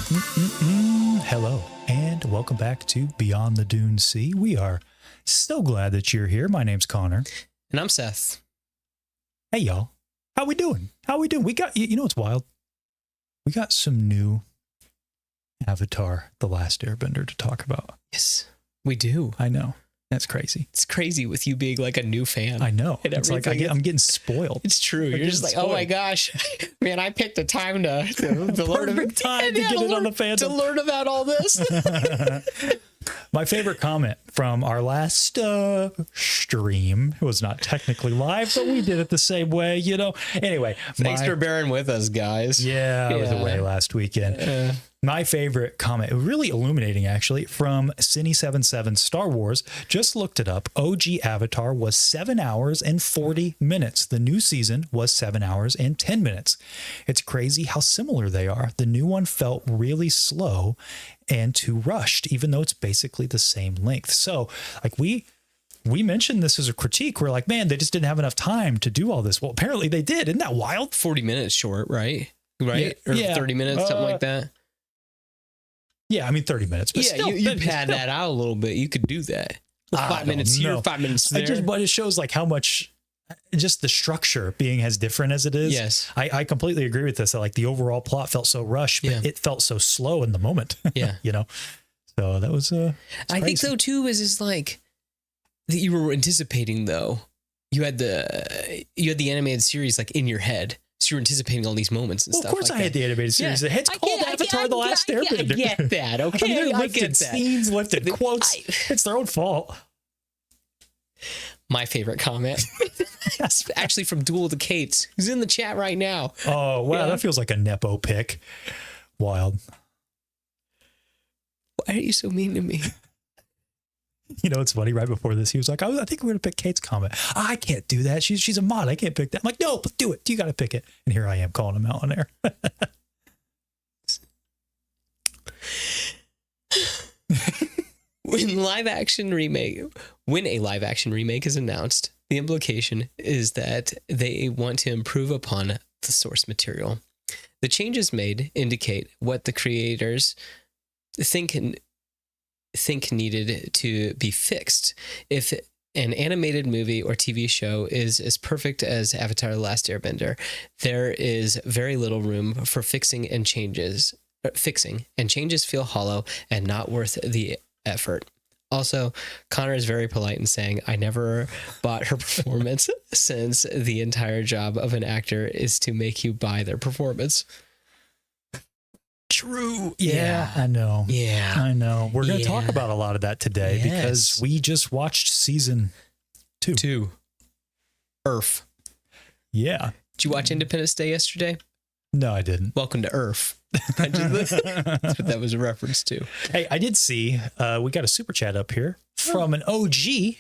Hello, and welcome back to Beyond the Dune Sea. We are so glad that you're here. My name's Konnor. And I'm Seth. Hey, y'all. How we doing? We got, you know what's wild? We got some new Avatar, The Last Airbender to talk about. Yes, we do. I know. That's crazy. It's crazy with you being like a new fan. I know. It's like I'm getting spoiled. It's true. You're just like, spoiled. Oh my gosh, man! I picked a time to learn time to get it on the fandom to learn about all this. My favorite comment from our last stream, it was not technically live, but we did it the same way, you know. Anyway, thanks for bearing with us, guys. Yeah, I was away last weekend. My favorite comment, really illuminating actually, from Cine77 Star Wars, just looked it up. OG Avatar was 7 hours and 40 minutes. The new season was 7 hours and 10 minutes. It's crazy how similar they are. The new one felt really slow and too rushed, even though it's basically the same length. So like we mentioned this as a critique. We're like, man, they just didn't have enough time to do all this. Well, apparently they did. Isn't that wild? 40 minutes short, right? Right? Yeah, or 30 minutes, something like that. Yeah, I mean 30 minutes. But yeah, still, you pad that out a little bit. You could do that. 5 minutes here, 5 minutes there. But it shows like how much just the structure being as different as it is. Yes. I completely agree with this. That like the overall plot felt so rushed, but it felt so slow in the moment. Yeah. You know? So that was I think so too, is like that you were anticipating though. You had the animated series like in your head. So you're anticipating all these moments and stuff. Of course, I had the animated series. Yeah. It's called Avatar: The Last Airbender. I get that. Okay, I mean, they're lifted scenes, lifted quotes. It's their own fault. My favorite comment, actually from Duel of the Kates, who's in the chat right now. Oh wow, that feels like a nepo pick. Wild. Why are you so mean to me? You know, it's funny. Right before this, he was like, I think we're going to pick Kate's comment. I can't do that. She's a mod. I can't pick that. I'm like, no, do it. You got to pick it. And here I am calling him out on air. When a live action remake is announced, the implication is that they want to improve upon the source material. The changes made indicate what the creators think needed to be fixed. If an animated movie or TV show is as perfect as Avatar: The Last Airbender, there is very little room for fixing, and changes feel hollow and not worth the effort. Also, Konnor is very polite in saying, I never bought her performance since the entire job of an actor is to make you buy their performance. True. Yeah, I know. Yeah, I know. We're going to talk about a lot of that today because we just watched season 2. Earth. Yeah. Did you watch Independence Day yesterday? No, I didn't. Welcome to Earth. That's what that was a reference to. Hey, I did see, we got a super chat up here from an OG. We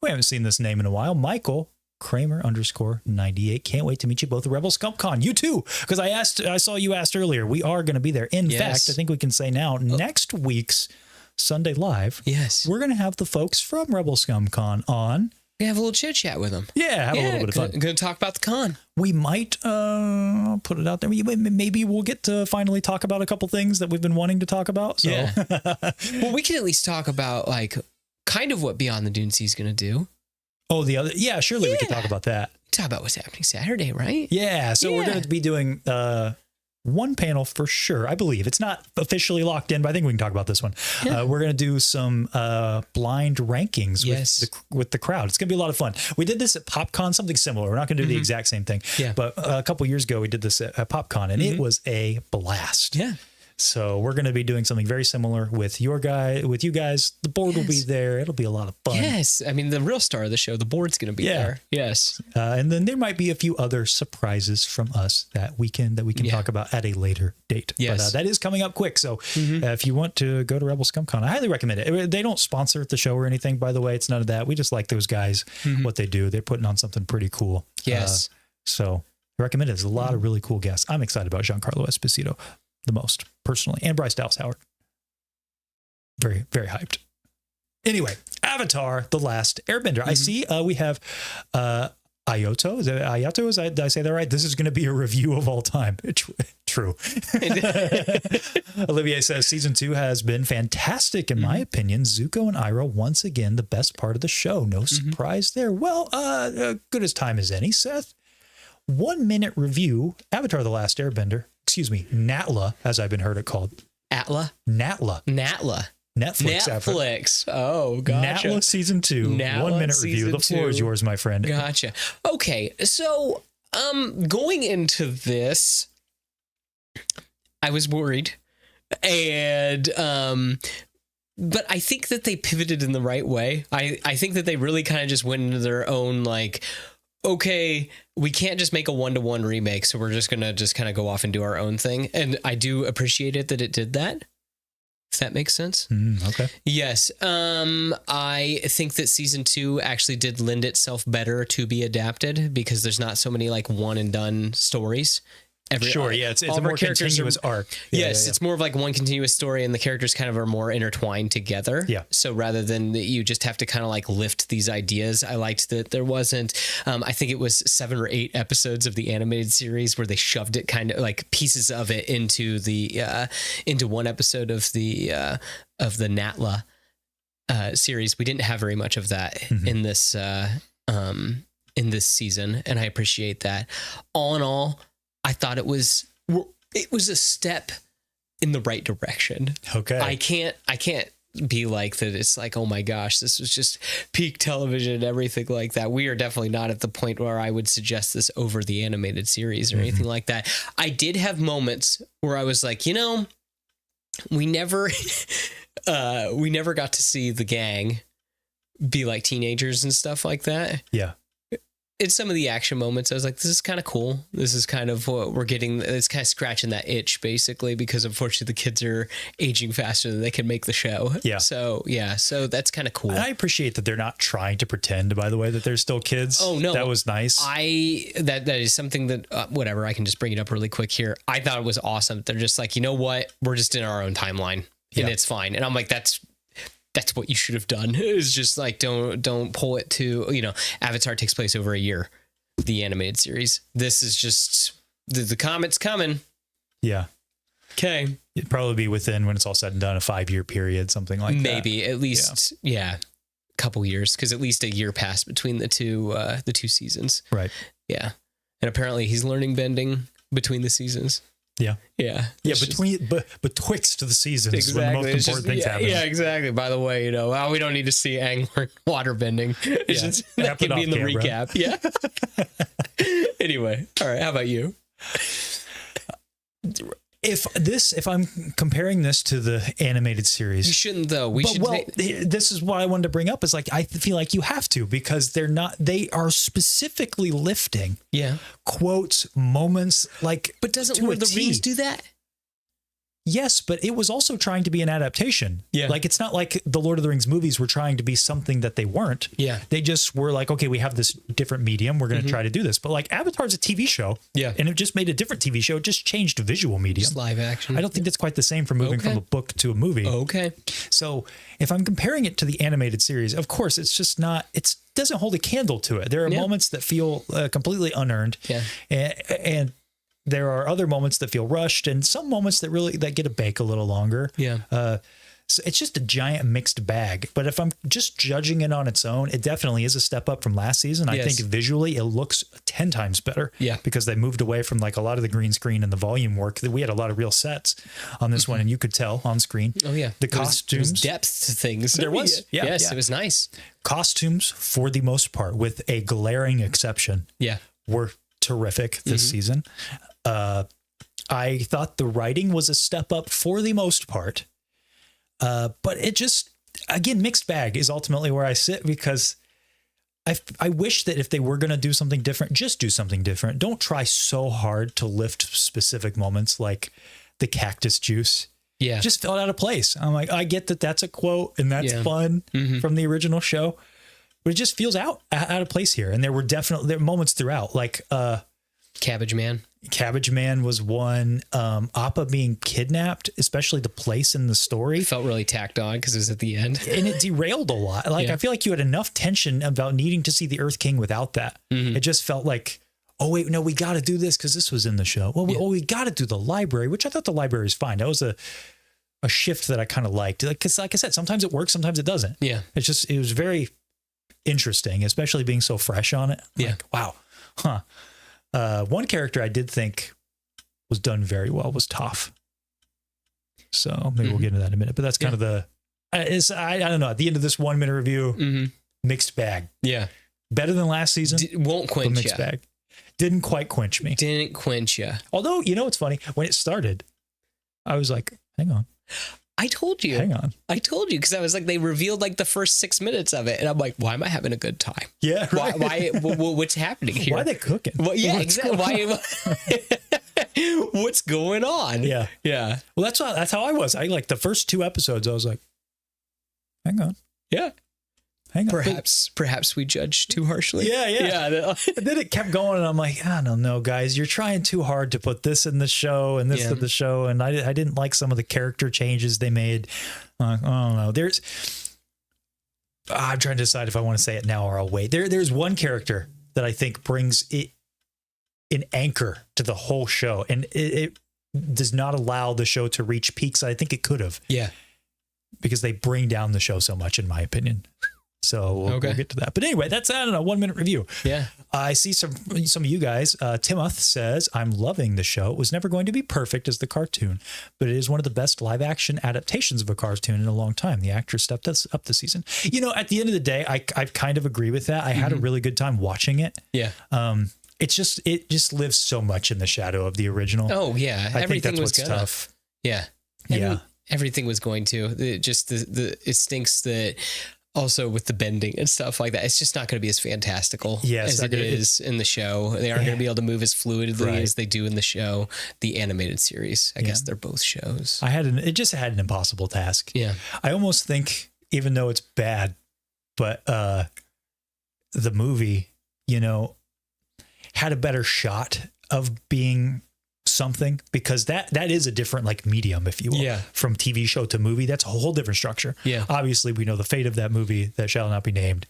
haven't seen this name in a while. Michael Kramer _98. Can't wait to meet you both at Rebel Scump Con. You too, because I saw you asked earlier. We are going to be there. In fact, I think we can say now, next week's Sunday Live, we're going to have the folks from Rebel Scum Con on. We have a little chit chat with them. Yeah, have a little bit of fun. Going to talk about the con. We might put it out there. Maybe we'll get to finally talk about a couple things that we've been wanting to talk about. So. Yeah. Well, we can at least talk about like kind of what Beyond the Dune Sea is going to do. Oh, surely we could talk about that. Talk about what's happening Saturday, right? Yeah, so we're going to be doing one panel for sure. I believe it's not officially locked in, but I think we can talk about this one. Yeah. We're going to do some blind rankings with the crowd. It's going to be a lot of fun. We did this at PopCon, something similar. We're not going to do the exact same thing. Yeah. But a couple years ago, we did this at PopCon, and it was a blast. Yeah. So we're going to be doing something very similar with you guys. The board will be there. It'll be a lot of fun. Yes. I mean, the real star of the show, the board's going to be there. Yes. And then there might be a few other surprises from us that we can talk about at a later date. Yes. But that is coming up quick. So if you want to go to Rebel Scum Con, I highly recommend it. They don't sponsor the show or anything, by the way. It's none of that. We just like those guys, what they do. They're putting on something pretty cool. Yes. So I recommend it. There's a lot of really cool guests. I'm excited about Giancarlo Esposito the most personally, and Bryce Dallas Howard. Very, very hyped. Anyway, Avatar: The Last Airbender. I see we have Ayato. Is it Ayato? Did I say that right? This is going to be a review of all time. True. Olivier says season 2 has been fantastic in my opinion. Zuko and Iroh once again the best part of the show. No surprise there. Well, good as time as any. Seth, 1 minute review. Avatar: The Last Airbender. Excuse me, Natla, as I've been heard it called. Atla? Natla. Netflix. Oh, gotcha. Natla season 2. Natla 1 minute review. The floor is yours, my friend. Gotcha. Okay, so going into this, I was worried, and but I think that they pivoted in the right way. I think that they really kind of just went into their own, like, okay, we can't just make a 1-to-1 remake, so we're just gonna just kind of go off and do our own thing. And I do appreciate it that it did that. If that makes sense. Okay. Yes. I think that season 2 actually did lend itself better to be adapted because there's not so many like one and done stories. Sure, yeah, it's a more continuous arc. Yes, it's more of like one continuous story, and the characters kind of are more intertwined together. Yeah. So rather than that you just have to kind of like lift these ideas, I liked that there wasn't. I think it was 7 or 8 episodes of the animated series where they shoved it kind of like pieces of it into the into one episode of the Natla series. We didn't have very much of that in this season, and I appreciate that. All in all, I thought it was a step in the right direction. Okay. I can't be like that. It's like, oh my gosh, this was just peak television and everything like that. We are definitely not at the point where I would suggest this over the animated series or anything like that. I did have moments where I was like, we never got to see the gang be like teenagers and stuff like that. Yeah. In some of the action moments, I was like, this is kind of cool. This is kind of what we're getting. It's kind of scratching that itch, basically, because unfortunately the kids are aging faster than they can make the show. Yeah. So that's kind of cool. And I appreciate that they're not trying to pretend, by the way, that they're still kids. Oh, no. That was nice. That is something that, whatever, I can just bring it up really quick here. I thought it was awesome. They're just like, you know what? We're just in our own timeline and it's fine. And I'm like, that's what you should have done. Is just like, don't pull it to, Avatar takes place over a year, the animated series. This is just the comet's coming. Yeah. Okay. It'd probably be within, when it's all said and done, a 5-year period, something like that. Maybe at least, a couple years, because at least a year passed between the two seasons. Right. Yeah. And apparently he's learning bending between the seasons. Yeah. Yeah. Betwixt the seasons, exactly. when the most important things happen. Yeah, exactly. By the way, we don't need to see Aang learn water bending. It's just, that can be in the recap. Yeah. Anyway. All right. How about you? If I'm comparing this to the animated series, you shouldn't though. This is what I wanted to bring up. Is like, I feel like you have to, because they are specifically lifting quotes, moments, like, but doesn't Lord of the Rings do that? Yes, but it was also trying to be an adaptation. Yeah. Like, it's not like the Lord of the Rings movies were trying to be something that they weren't. Yeah. They just were like, okay, we have this different medium. We're going to try to do this. But like, Avatar's a TV show. Yeah. And it just made a different TV show. It just changed a visual medium. Just live action. I don't think that's quite the same from moving from a book to a movie. Okay. So if I'm comparing it to the animated series, of course, it's just not, it doesn't hold a candle to it. There are moments that feel completely unearned. Yeah. And there are other moments that feel rushed, and some moments that get a bake a little longer. Yeah. So it's just a giant mixed bag. But if I'm just judging it on its own, it definitely is a step up from last season. I think visually it looks 10 times better. Yeah. Because they moved away from like a lot of the green screen and the volume work. We had a lot of real sets on this one, and you could tell on screen. Oh yeah. The costumes. There was depth to things. There was. Yeah. Yes, it was nice. Costumes, for the most part, with a glaring exception, were terrific this season. I thought the writing was a step up for the most part. But it just, again, mixed bag is ultimately where I sit, because I wish that if they were going to do something different, just do something different. Don't try so hard to lift specific moments like the cactus juice. Yeah. Just felt out of place. I'm like, I get that that's a quote and that's fun from the original show, but it just feels out of place here. And there were moments throughout, like, Cabbage Man was one. Appa being kidnapped, especially the place in the story, felt really tacked on because it was at the end, and it derailed a lot. Like, I feel like you had enough tension about needing to see the Earth King without that. It just felt like oh wait, no, we got to do this because this was in the show. Well, we got to do the library, which I thought the library was fine. That was a shift that I kind of liked. Because like I said, sometimes it works, sometimes it doesn't. Yeah. It was very interesting, especially being so fresh on it. Yeah. Like, wow. Huh. One character I did think was done very well was Toph. So maybe we'll get into that in a minute, but that's kind of I don't know. At the end of this 1 minute review, mixed bag. Yeah. Better than last season. Won't quench you. Mixed bag. Didn't quite quench me. Didn't quench you. Although, you know what's funny? When it started, I was like, hang on. I told you. Hang on. I told you because I was like, they revealed like the first 6 minutes of it. And I'm like, why am I having a good time? Yeah. Right. Why what's happening here? Why are they cooking? Well, yeah, exactly. Why? What's going on? Yeah. Yeah. Well, that's how I was. I like the first 2 episodes, I was like, hang on. Yeah. Hang on. Perhaps we judged too harshly. Yeah. And then it kept going, and I'm like, I don't know, guys. You're trying too hard to put this in the show and this in the show, and I didn't like some of the character changes they made. I don't know. I'm trying to decide if I want to say it now or I'll wait. There's one character that I think brings it an anchor to the whole show, and it does not allow the show to reach peaks I think it could have. Yeah. Because they bring down the show so much, in my opinion. So we'll get to that. But anyway, that's, I don't know, 1 minute review. Yeah. I see some of you guys. Timoth says, I'm loving the show. It was never going to be perfect as the cartoon, but it is one of the best live action adaptations of a cartoon in a long time. The actress stepped us up this season. You know, at the end of the day, I kind of agree with that. I had a really good time watching it. Yeah. It just lives so much in the shadow of the original. Oh yeah. I think that's what's tough. Yeah. Everything was going to. It stinks that also with the bending and stuff like that, it's just not going to be as fantastical as it is in the show. They aren't going to be able to move as fluidly as they do in the show. The animated series, I guess they're both shows. It just had an impossible task. Yeah. I almost think, even though it's bad, but the movie, you know, had a better shot of being something, because that is a different like medium, if you will, from TV show to movie. That's a whole different structure. Yeah. Obviously we know the fate of that movie that shall not be named,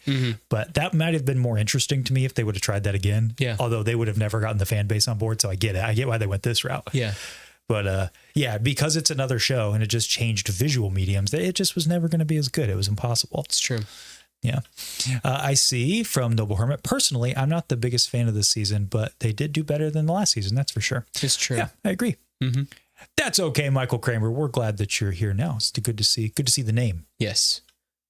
but that might have been more interesting to me if they would have tried that again. Yeah. Although they would have never gotten the fan base on board. So I get it. I get why they went this route. Yeah. But because it's another show and it just changed visual mediums, it just was never going to be as good. It was impossible. It's true. Yeah. I see from Noble Hermit. Personally, I'm not the biggest fan of this season, but they did do better than the last season. That's for sure. It's true. Yeah, I agree. That's okay, Michael Kramer. We're glad that you're here now. It's good to see the name. Yes.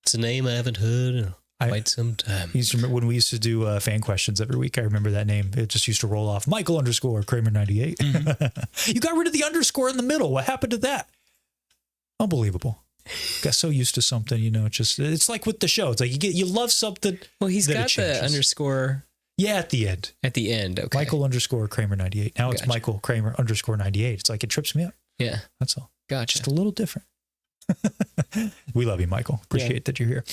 It's a name I haven't heard in quite some time. When we used to do fan questions every week, I remember that name. It just used to roll off. Michael _ Kramer 98. You got rid of the underscore in the middle. What happened to that? Unbelievable. Got so used to something, you know, it's like with the show. It's like you love something. Well, he's got the underscore. Yeah, at the end. At the end, okay. Michael _ Kramer 98. Now it's Michael Kramer _ 98. It's like it trips me up. Yeah. That's all. Gotcha. Just a little different. We love you, Michael. Appreciate that you're here.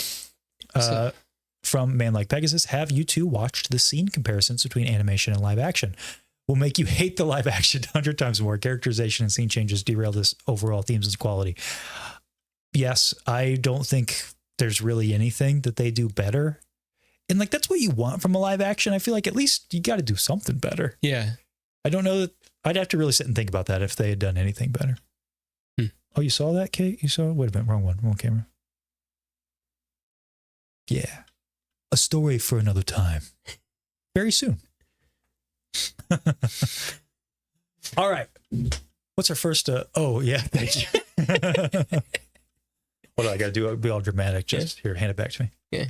From Man Like Pegasus, have you two watched the scene comparisons between animation and live action? Will make you hate the live action 100 times more. Characterization and scene changes derail this overall themes and quality. Yes, I don't think there's really anything that they do better. And like, that's what you want from a live action. I feel like at least you got to do something better. Yeah. I don't know that I'd have to really sit and think about that if they had done anything better. Oh, you saw that, Kate? You saw it? Wait a minute. Wrong camera. Yeah. A story for another time. Very soon. All right. What's our first? Oh, yeah. Thank you. What do I got to do? Be all dramatic. Just here, hand it back to me. Yeah.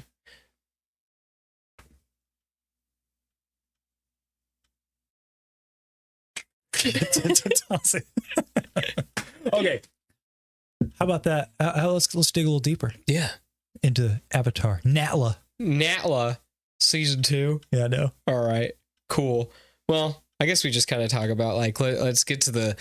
Okay. How about that? Let's dig a little deeper. Yeah. Into Avatar. Natla season 2. Yeah, I know. All right. Cool. Well, I guess we just kind of talk about like, let's get to the,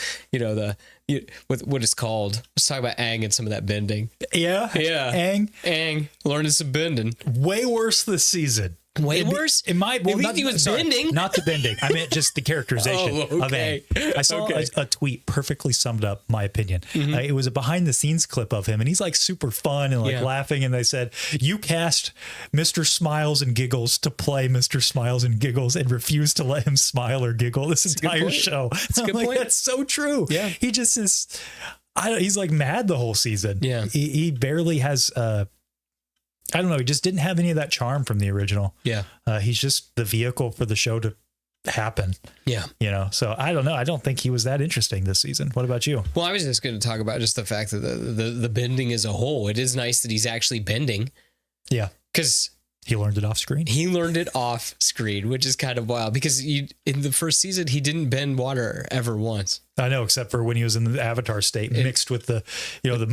what it's called. Let's talk about Aang and some of that bending. Yeah. Yeah. Aang learning some bending. Way worse this season. Way worse? It might. Well, At least he was bending. Not the bending. I meant just the characterization of Aang. I saw a tweet perfectly summed up my opinion. It was a behind the scenes clip of him, and he's like super fun and like laughing. And they said, "You cast Mr. Smiles and Giggles to play Mr. Smiles and Giggles and refuse to let him smile or giggle this entire show." That's a good point. That's so true. Yeah, he just is. He's like mad the whole season. Yeah, he barely has. I don't know. He just didn't have any of that charm from the original. Yeah. He's just the vehicle for the show to happen. Yeah. You know, so I don't know. I don't think he was that interesting this season. What about you? Well, I was just going to talk about just the fact that the bending as a whole, it is nice that he's actually bending. Yeah. Because he learned it off screen. He learned it off screen, which is kind of wild because in the first season, he didn't bend water ever once. I know, except for when he was in the Avatar state mixed with the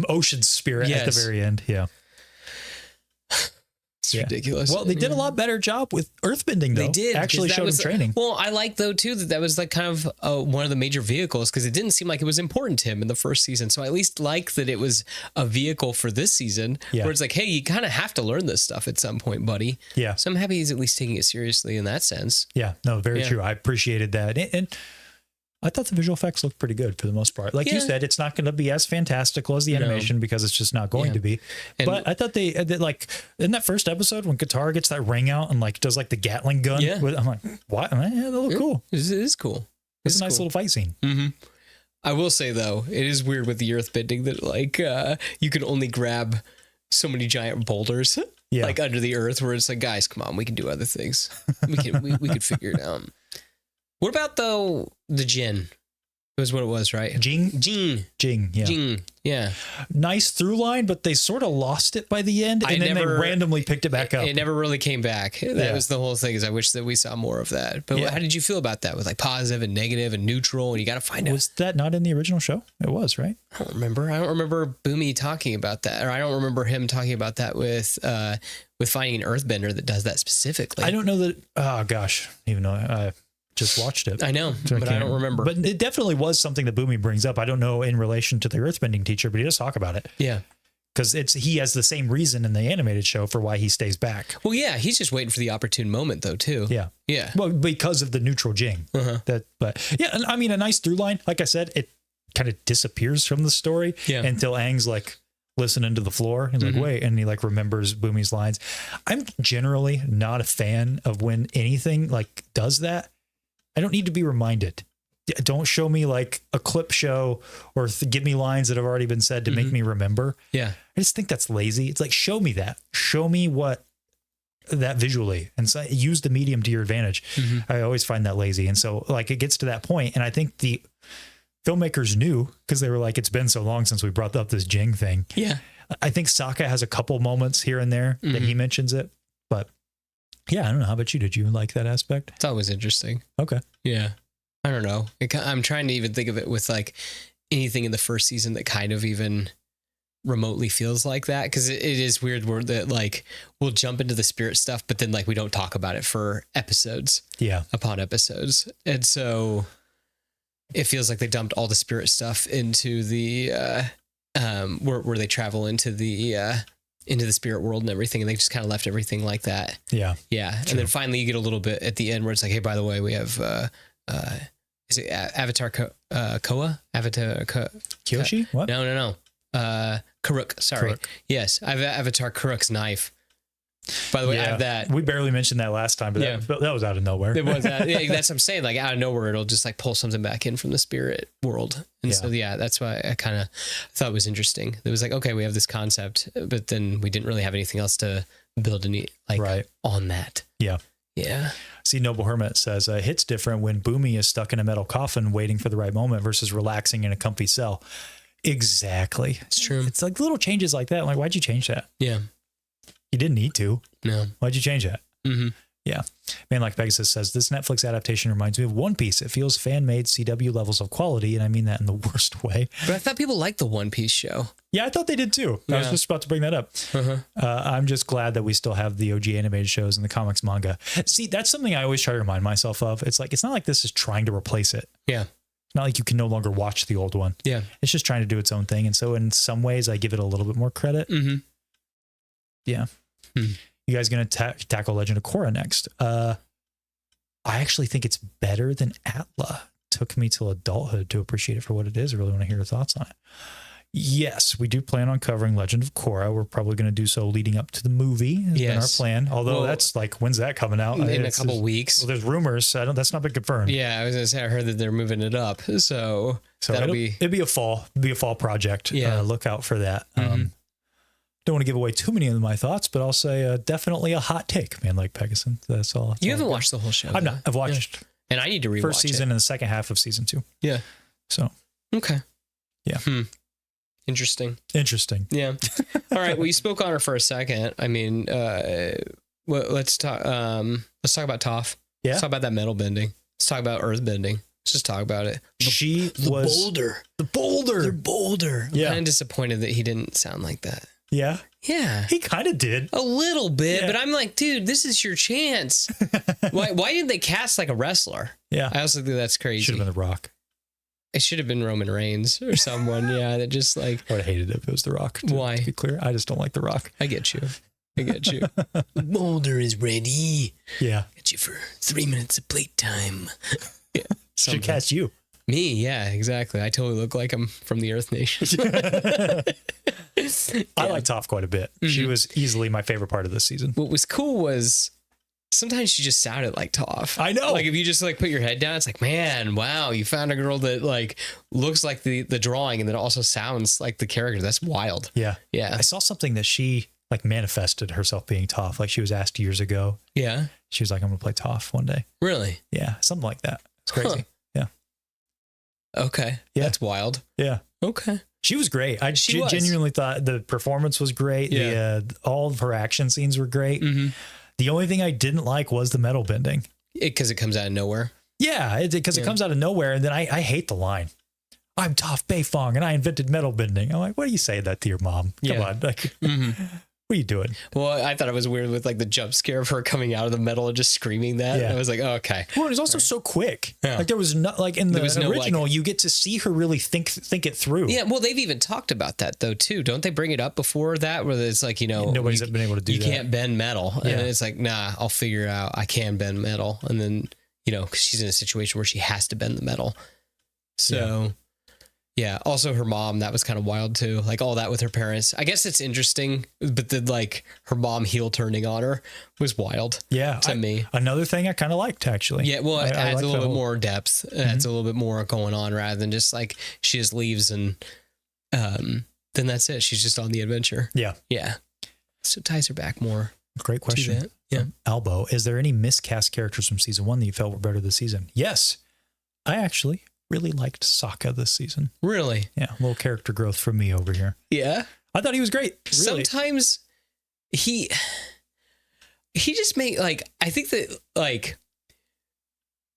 ocean spirit at the very end. Yeah. It's ridiculous. Well, they did a lot better job with earthbending, though. They did. Actually showed him training. Well, I like, though, too, that was like kind of one of the major vehicles because it didn't seem like it was important to him in the first season. So I at least like that it was a vehicle for this season where it's like, hey, you kind of have to learn this stuff at some point, buddy. Yeah. So I'm happy he's at least taking it seriously in that sense. Yeah. No, very true. I appreciated that. And I thought the visual effects looked pretty good for the most part. Like you said, it's not going to be as fantastical as the animation because it's just not going to be. But I thought they like in that first episode when Katara gets that ring out and like does like the Gatling gun. Yeah. I'm like, what? Yeah, that looked cool. It is cool. It's a nice little fight scene. Mm-hmm. I will say though, it is weird with the earth bending that like you can only grab so many giant boulders like under the earth where it's like, guys, come on, we can do other things. We could figure it out. What about, though, the Jinn? It was what it was, right? Jing, yeah. Jing, yeah. Nice through line, but they sort of lost it by the end, and then they randomly picked it back up. It never really came back. That was the whole thing, is I wish that we saw more of that. But how did you feel about that with, like, positive and negative and neutral, and you got to find out? Was that not in the original show? It was, right? I don't remember. I don't remember Boomy talking about that, or I don't remember him talking about that with finding an earthbender that does that specifically. I don't know that. Oh, gosh. Even though just watched it. I know, but I don't remember. But it definitely was something that Boomy brings up. I don't know in relation to the earthbending teacher, but he does talk about it. Yeah. Because he has the same reason in the animated show for why he stays back. Well, yeah, he's just waiting for the opportune moment, though, too. Yeah. Yeah. Well, because of the neutral Jing. But yeah, I mean, a nice through line. Like I said, it kind of disappears from the story until Aang's like listening to the floor. He's like, wait, and he like remembers Boomy's lines. I'm generally not a fan of when anything like does that. I don't need to be reminded. Don't show me like a clip show or give me lines that have already been said to make me remember. Yeah. I just think that's lazy. It's like, show me that. Show me what that visually and so use the medium to your advantage. I always find that lazy. And so like it gets to that point, and I think the filmmakers knew because they were like, it's been so long since we brought up this Jing thing. Yeah. I think Sokka has a couple moments here and there that he mentions it, but yeah, I don't know. How about you? Did you like that aspect? It's always interesting. Okay. Yeah. I don't know. I'm trying to even think of it with like anything in the first season that kind of even remotely feels like that. Cause it is weird where that like we'll jump into the spirit stuff, but then like we don't talk about it for episodes. Yeah. Upon episodes. And so it feels like they dumped all the spirit stuff into the, where they travel into the spirit world and everything, and they just kind of left everything like that. Yeah. Yeah. True. And then finally you get a little bit at the end where it's like, hey, by the way, we have is it Avatar Koa? Avatar Kyoshi? What? No. Karuk, sorry. Karuk. Yes. I have Avatar Karuk's knife. By the way, I have that. We barely mentioned that last time, but that was out of nowhere. It was that's what I'm saying. Like out of nowhere, it'll just like pull something back in from the spirit world. And so that's why I kind of thought it was interesting. It was like, okay, we have this concept, but then we didn't really have anything else to build any on that. Yeah. Yeah. See, Noble Hermit says, hits different when Boomy is stuck in a metal coffin waiting for the right moment versus relaxing in a comfy cell. Exactly. It's true. It's like little changes like that. I'm like, why'd you change that? Yeah. You didn't need to. No. Why'd you change that? Yeah. Man Like Pegasus says, this Netflix adaptation reminds me of One Piece. It feels fan-made CW levels of quality, and I mean that in the worst way. But I thought people liked the One Piece show. Yeah, I thought they did too. I was just about to bring that up. I'm just glad that we still have the OG animated shows and the comics manga. See, that's something I always try to remind myself of. It's like, it's not like this is trying to replace it. Yeah. It's not like you can no longer watch the old one. Yeah. It's just trying to do its own thing. And so in some ways, I give it a little bit more credit. Yeah. You guys going to tackle Legend of Korra next? I actually think it's better than Atla. Took me till adulthood to appreciate it for what it is. I really want to hear your thoughts on it. Yes, we do plan on covering Legend of Korra. We're probably going to do so leading up to the movie. Has been our plan. Although that's like, when's that coming out? In a couple weeks. Well, there's rumors. That's not been confirmed. Yeah, I was going to say, I heard that they're moving it up. So it'd be a fall project. Yeah. Look out for that. Don't want to give away too many of my thoughts, but I'll say definitely a hot take, man, like Pegasus. That's all. You haven't watched the whole show. I've not. I've watched and I need to rewatch first season and the second half of season 2. Yeah. So. Okay. Yeah. Interesting. Yeah. All right. Well, you spoke on her for a second. I mean, let's talk about Toph. Yeah. Let's talk about that metal bending. Let's talk about earth bending. Let's just talk about it. The boulder. The boulder. Yeah. I'm kind of disappointed that he didn't sound like that. Yeah. Yeah. He kind of did. A little bit, but I'm like, dude, this is your chance. Why didn't they cast like a wrestler? Yeah. I also think that's crazy. Should have been The Rock. It should have been Roman Reigns or someone. Yeah. That just like. I would have hated it if it was The Rock. Why? To be clear. I just don't like The Rock. I get you. The boulder is ready. Yeah. Get you for 3 minutes of playtime. Yeah. Should cast you. Me, yeah, exactly. I totally look like I'm from the Earth Nation. I like Toph quite a bit. She was easily my favorite part of this season. What was cool was sometimes she just sounded like Toph. I know. Like if you just like put your head down, it's like, man, wow, you found a girl that like looks like the drawing and then also sounds like the character. That's wild. Yeah. Yeah. I saw something that she like manifested herself being Toph. Like she was asked years ago. Yeah. She was like, I'm going to play Toph one day. Really? Yeah. Something like that. It's crazy. Huh. Yeah. Okay. Yeah. That's wild. Yeah. Okay. She was great. I genuinely thought the performance was great. Yeah. All of her action scenes were great. The only thing I didn't like was the metal bending. Because it comes out of nowhere. Yeah, because it comes out of nowhere. And then I hate the line. I'm Toph Beifong and I invented metal bending. I'm like, why do you say that to your mom? Come on. Like, what are you doing? Well, I thought it was weird with like the jump scare of her coming out of the metal and just screaming that. Yeah. I was like, oh, okay. Well, it was also so quick. Yeah. Like there was not like in the original, you get to see her really think it through. Yeah. Well, they've even talked about that though too. Don't they bring it up before that where it's like, nobody's been able to do that. You can't bend metal. Yeah. And it's like, nah, I'll figure out I can bend metal. And then, because she's in a situation where she has to bend the metal. So yeah. Also her mom, that was kind of wild too. Like all that with her parents. I guess it's interesting, but then like her mom heel turning on her was wild. Yeah. To me. Another thing I kind of liked actually. Yeah. Well, it adds a little bit more depth. It adds a little bit more going on rather than just like she just leaves and then that's it. She's just on the adventure. Yeah. Yeah. So it ties her back more. Great question. Yeah. Albo, is there any miscast characters from season 1 that you felt were better this season? Yes. I actually really liked Sokka this season. Really? Yeah. A little character growth from me over here. Yeah. I thought he was great. Really. Sometimes he just made like, I think that like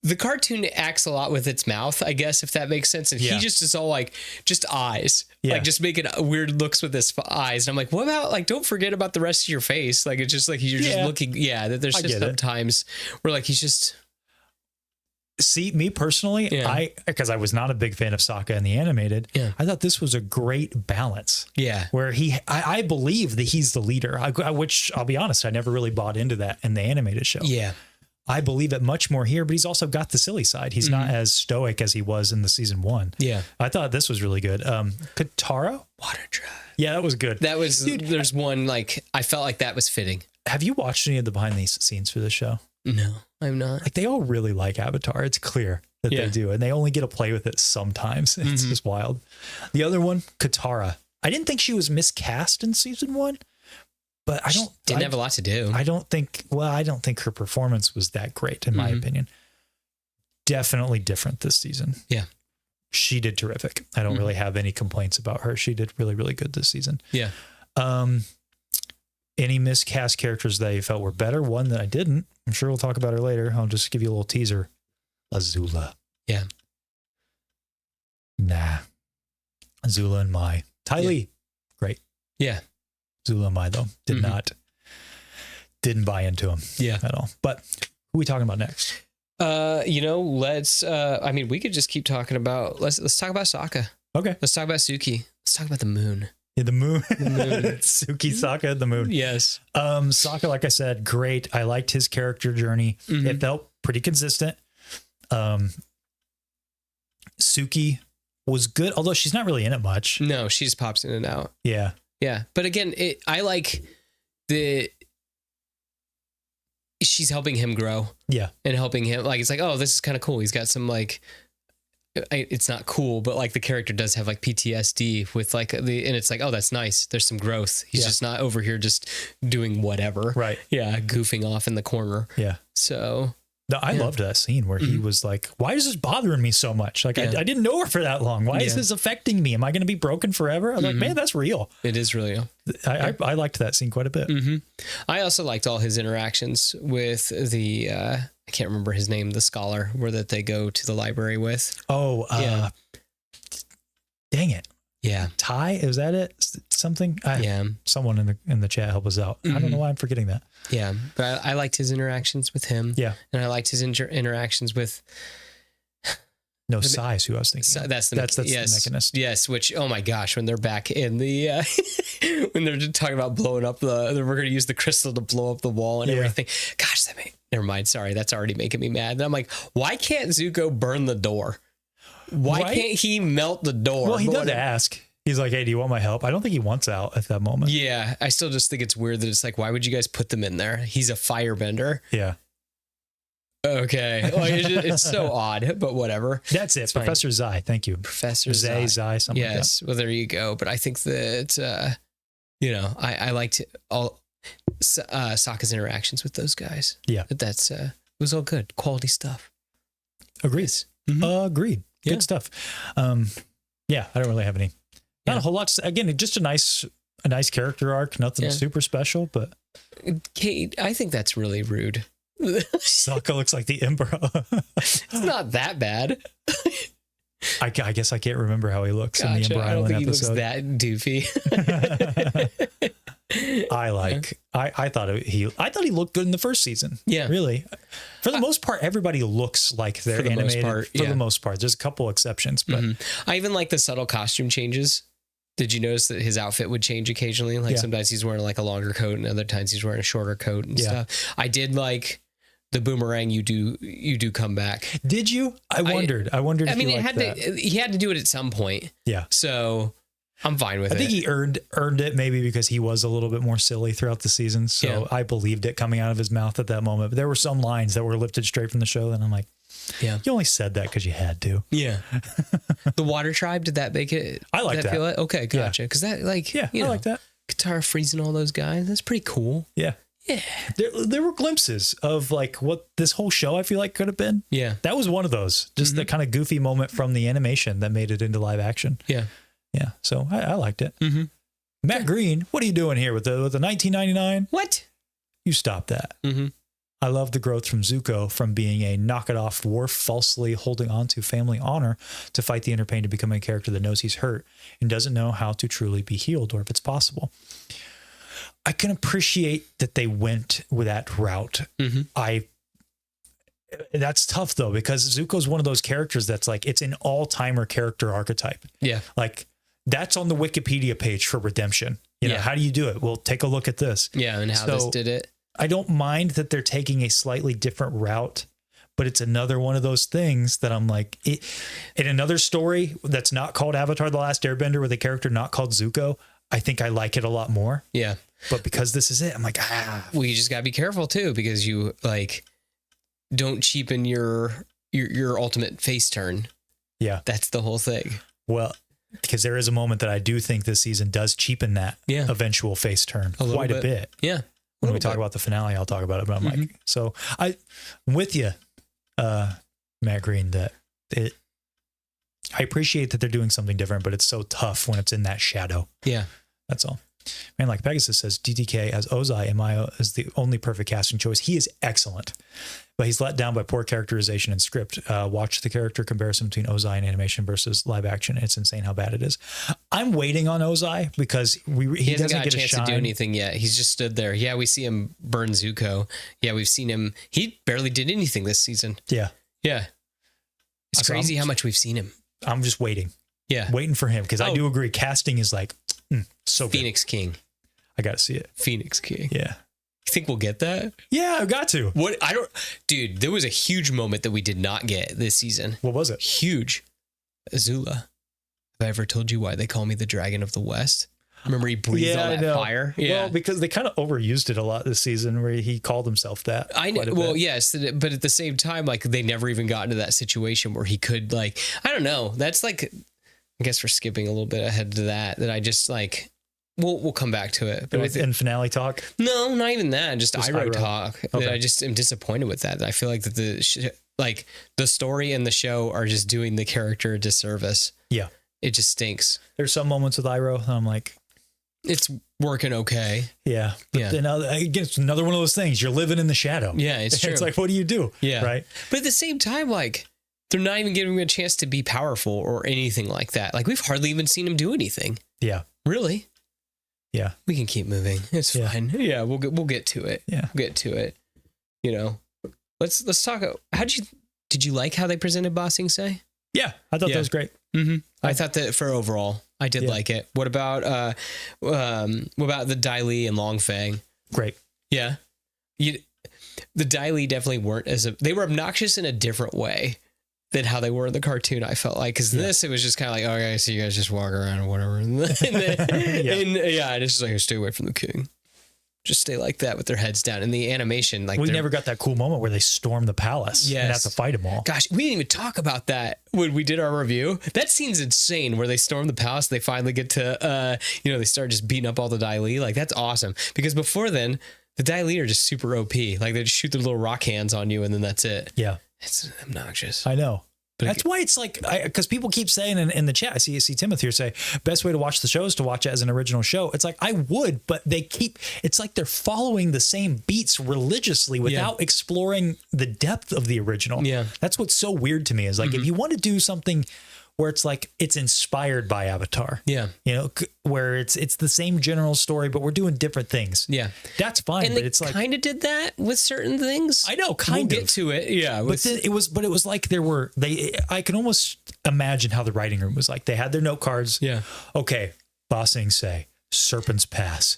the cartoon acts a lot with its mouth, I guess, if that makes sense. And he just is all like, just eyes, like just making weird looks with his eyes. And I'm like, what about like, don't forget about the rest of your face. Like, it's just like, you're just looking. Yeah. That there's just sometimes where like, he's just. See, me personally, because I was not a big fan of Sokka in the animated, I thought this was a great balance. Yeah. Where I believe that he's the leader, which I'll be honest, I never really bought into that in the animated show. Yeah. I believe it much more here, but he's also got the silly side. He's not as stoic as he was in the season 1. Yeah. I thought this was really good. Katara? Water Drive. Yeah, that was good. That was, there's one, like, I felt like that was fitting. Have you watched any of the behind the scenes for this show? No, I'm not. Like they all really like Avatar. It's clear that they do, and they only get to play with it sometimes. It's just wild. The other one, Katara. I didn't think she was miscast in season 1, but I didn't have a lot to do. I don't think her performance was that great in my opinion. Definitely different this season. Yeah. She did terrific. I don't really have any complaints about her. She did really, really good this season. Yeah. Any miscast characters that you felt were better? One that I didn't. I'm sure we'll talk about her later. I'll just give you a little teaser. Azula. Yeah. Nah. Azula and Mai. Ty Lee. Great. Yeah. Azula and Mai, though. Didn't buy into him at all. But who are we talking about next? Let's, we could just keep talking about, let's talk about Sokka. Okay. Let's talk about Suki. Let's talk about the moon. In the moon. The moon. Suki Sokka, the moon. Yes. Sokka, like I said, great. I liked his character journey. It felt pretty consistent. Suki was good, although she's not really in it much. No, she just pops in and out. Yeah. Yeah. But again, I like she's helping him grow. Yeah. And helping him. Like, it's like, oh, this is kind of cool. He's got some like, it's not cool, but like the character does have like PTSD with like and it's like, oh, that's nice. There's some growth. He's just not over here just doing whatever. Right. Yeah. Goofing off in the corner. Yeah. So. No, I loved that scene where he was like, why is this bothering me so much? Like, I didn't know her for that long. Why is this affecting me? Am I going to be broken forever? I was like, man, that's real. It is real. I liked that scene quite a bit. I also liked all his interactions with the, I can't remember his name, the scholar, where that they go to the library with. Oh, dang it. Yeah. Ty, is that it? Something? Someone in the chat help us out. I don't know why I'm forgetting that. Yeah, but I liked his interactions with him. Yeah. And I liked his interactions with... No, Sai's who I was thinking. That's the Mechanist. Yes, which, oh my gosh, when they're back in the... when they're talking about blowing up we're going to use the crystal to blow up the wall and everything. Gosh, never mind. Sorry, that's already making me mad. And I'm like, why can't Zuko burn the door? Why can't he melt the door? Well, he does ask. He's like, hey, do you want my help? I don't think he wants out at that moment. Yeah, I still just think it's weird that it's like, why would you guys put them in there? He's a firebender. Yeah. Okay. Well, it's so odd, but whatever. That's it. It's Professor Zai. Thank you. Professor Zai, something like that. Yes. Well, there you go. But I think that, I liked all Sokka's interactions with those guys. Yeah. That's, it was all good. Quality stuff. Agreed. Agreed. Yeah. Good stuff. Yeah, I don't really have any. Not a whole lot. Again, just a nice character arc. Nothing super special, but Kate, I think that's really rude. Sokka looks like the Emperor. It's not that bad. I guess I can't remember how he looks in the Ember I don't Island think episode. He looks that doofy. I thought he looked good in the first season. Yeah, really. For the most part, everybody looks like they're animated. For the most part, there's a couple exceptions, but I even like the subtle costume changes. Did you notice that his outfit would change occasionally? Like sometimes he's wearing like a longer coat, and other times he's wearing a shorter coat and stuff. I did like the boomerang. You do come back. Did you? I wondered. I mean, he had to do it at some point. Yeah. So I'm fine with it. I think he earned it maybe because he was a little bit more silly throughout the season. So I believed it coming out of his mouth at that moment. But there were some lines that were lifted straight from the show. And I'm like, you only said that because you had to. Yeah. The Water Tribe, did that make it? I like that. Feel it? Okay, gotcha. Because that, like, I like that. Katara freezing all those guys. That's pretty cool. Yeah. Yeah. There were glimpses of like what this whole show I feel like could have been. Yeah. That was one of those. Just the kind of goofy moment from the animation that made it into live action. Yeah. Yeah. So I liked it. Matt Green, what are you doing here with the 1999? What? You stop that. I love the growth from Zuko from being a knock-it-off dwarf falsely holding on to family honor to fight the inner pain to become a character that knows he's hurt and doesn't know how to truly be healed or if it's possible. I can appreciate that they went with that route. That's tough though, because Zuko's one of those characters that's like, it's an all-timer character archetype. Yeah. Like that's on the Wikipedia page for redemption. You know, how do you do it? Well, take a look at this. Yeah. And how this did it. I don't mind that they're taking a slightly different route, but it's another one of those things that I'm like, in another story that's not called Avatar: The Last Airbender with a character not called Zuko, I think I like it a lot more. Yeah. But because this is it, I'm like, well, you just gotta be careful too, because you like don't cheapen your ultimate face turn. Yeah. That's the whole thing. Well, because there is a moment that I do think this season does cheapen that eventual face turn quite a bit. Yeah. When we talk about the finale, I'll talk about it, but I'm like, so I'm with you, Matt Green, that I appreciate that they're doing something different, but it's so tough when it's in that shadow. Yeah. That's all. Man, like Pegasus says, DTK as Ozai and Mayo is the only perfect casting choice. He is excellent, but he's let down by poor characterization and script. Watch the character comparison between Ozai and animation versus live action. It's insane how bad it is. I'm waiting on Ozai because he hasn't got a chance to do anything yet. He's just stood there. Yeah, we see him burn Zuko. Yeah, we've seen him. He barely did anything this season. Yeah. Yeah. It's crazy how much we've seen him. I'm just waiting. Yeah. Waiting for him because I do agree. Casting is like, So good. Phoenix King. I got to see it. Phoenix King. Yeah. You think we'll get that? Yeah, I've got to. What? I don't. Dude, there was a huge moment that we did not get this season. What was it? Huge. Azula. Have I ever told you why they call me the Dragon of the West? Remember he breathed all that fire? Yeah. Well, because they kind of overused it a lot this season where he called himself that. I know. Well, yes. But at the same time, like they never even got into that situation where he could like, I don't know. That's like, I guess we're skipping a little bit ahead to that I just like, we'll come back to it. But in finale talk? No, not even that. Just Iroh talk. Okay. I just am disappointed with that. I feel like that the story and the show are just doing the character a disservice. Yeah. It just stinks. There's some moments with Iroh and I'm like, it's working okay. Yeah. But then again, it's another one of those things. You're living in the shadow. Yeah, it's true. It's like, what do you do? Yeah. Right. But at the same time, like, they're not even giving him a chance to be powerful or anything like that. Like, we've hardly even seen him do anything. Yeah. Really? Yeah. We can keep moving. It's fine. Yeah, we'll get to it. Yeah. We'll get to it. You know. Let's talk. Did you like how they presented Ba Sing Se? Yeah. I thought that was great. Mm-hmm. I thought that for overall, I did like it. What about the Dai Li and Long Fang? Great. Yeah. The Dai Li definitely weren't they were obnoxious in a different way than how they were in the cartoon, I felt like. Because this, it was just kind of like, oh, okay, so you guys just walk around or whatever. And it's just like, stay away from the king. Just stay like that with their heads down. In the animation, like we never got that cool moment where they storm the palace and have to fight them all. Gosh, we didn't even talk about that when we did our review. That scene's insane where they storm the palace. They finally get to, they start just beating up all the Dai Li. Like, that's awesome. Because before then, the Dai Li are just super OP. Like, they just shoot their little rock hands on you and then that's it. Yeah. It's obnoxious. I know. That's why it's like, because people keep saying in the chat, I see Timothy here say, best way to watch the show is to watch it as an original show. It's like, I would, but it's like they're following the same beats religiously without exploring the depth of the original. Yeah. That's what's so weird to me is like, if you want to do something where it's like, it's inspired by Avatar. Yeah. You know, where it's the same general story, but we're doing different things. Yeah. That's fine. And but they it's like, kind of did that with certain things. I know, we'll get to it. Yeah. But then it was like I can almost imagine how the writing room was like. They had their note cards. Yeah. Okay. Ba Sing Se, Serpent's Pass,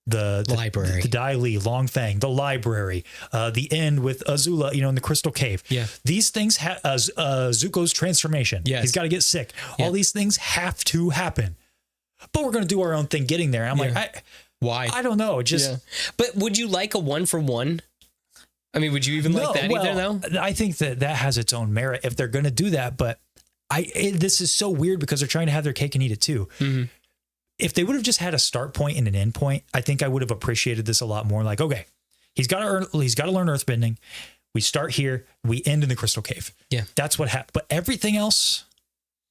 the library, the Dai Li, Long Fang, the library, the end with Azula, in the Crystal Cave. Yeah. These things Zuko's transformation. Yes. He's got to get sick. Yeah. All these things have to happen. But we're going to do our own thing getting there. I'm like, why? I don't know. But would you like a 1-for-1? I mean, would you even like that either though? I think that has its own merit if they're going to do that. But this is so weird because they're trying to have their cake and eat it too. Mm-hmm. If they would have just had a start point and an end point, I think I would have appreciated this a lot more. Like, okay, he's got to learn earthbending. We start here, we end in the Crystal Cave. Yeah. That's what happened. But everything else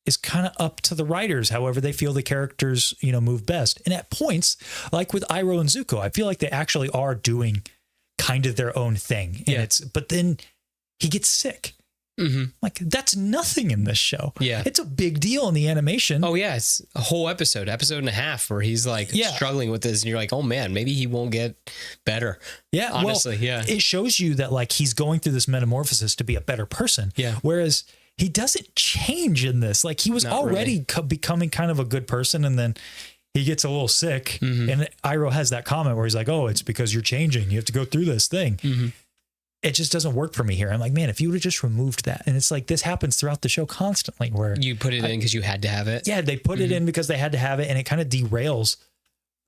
is kind of up to the writers, however they feel the characters, move best. And at points, like with Iroh and Zuko, I feel like they actually are doing kind of their own thing. And but then he gets sick. Mm-hmm. Like, that's nothing in this show. Yeah. It's a big deal in the animation. Oh, yeah. It's a whole episode and a half where he's like struggling with this. And you're like, oh, man, maybe he won't get better. Yeah. Honestly, It shows you that, like, he's going through this metamorphosis to be a better person. Yeah. Whereas he doesn't change in this. Like, he was already becoming kind of a good person. And then he gets a little sick. Mm-hmm. And Iroh has that comment where he's like, oh, it's because you're changing. You have to go through this thing. Mm-hmm. It just doesn't work for me here. I'm like, man, if you would have just removed that. And it's like, this happens throughout the show constantly where you put it in because you had to have it. Yeah. They put it in because they had to have it. And it kind of derails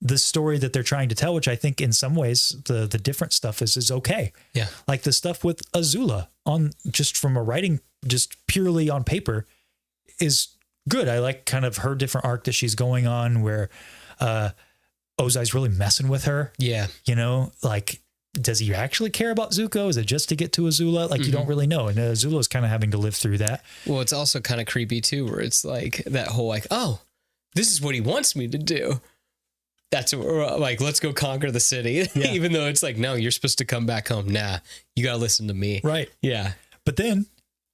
the story that they're trying to tell, which I think in some ways the different stuff is okay. Yeah. Like the stuff with Azula on just from a writing, just purely on paper is good. I like kind of her different arc that she's going on where Ozai's really messing with her. Yeah. Like, does he actually care about Zuko? Is it just to get to Azula? Like, you don't really know. And Azula's kind of having to live through that. Well, it's also kind of creepy too, where it's like that whole like, oh, this is what he wants me to do. That's like, let's go conquer the city. Yeah. Even though it's like, no, you're supposed to come back home. Nah, you got to listen to me. Right. Yeah. But then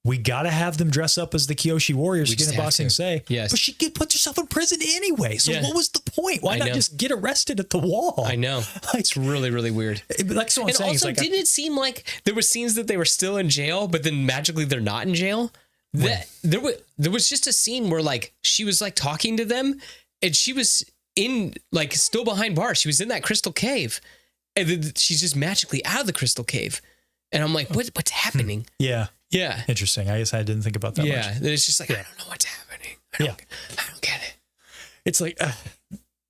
we got to have them dress up as the Kyoshi warriors to get a Ba Sing Se. Yes. But she puts herself in prison anyway. So what was the point? Why not just get arrested at the wall? I know. It's really, really weird. Like someone saying, also, like, didn't it seem like there were scenes that they were still in jail, but then magically they're not in jail? There was just a scene where like she was like talking to them and she was in like still behind bars. She was in that crystal cave, and then she's just magically out of the crystal cave. And I'm like, what's happening? Yeah. Yeah. Interesting. I guess I didn't think about that much. Yeah. Then it's just like, I don't know what's happening. I don't get it. It's like,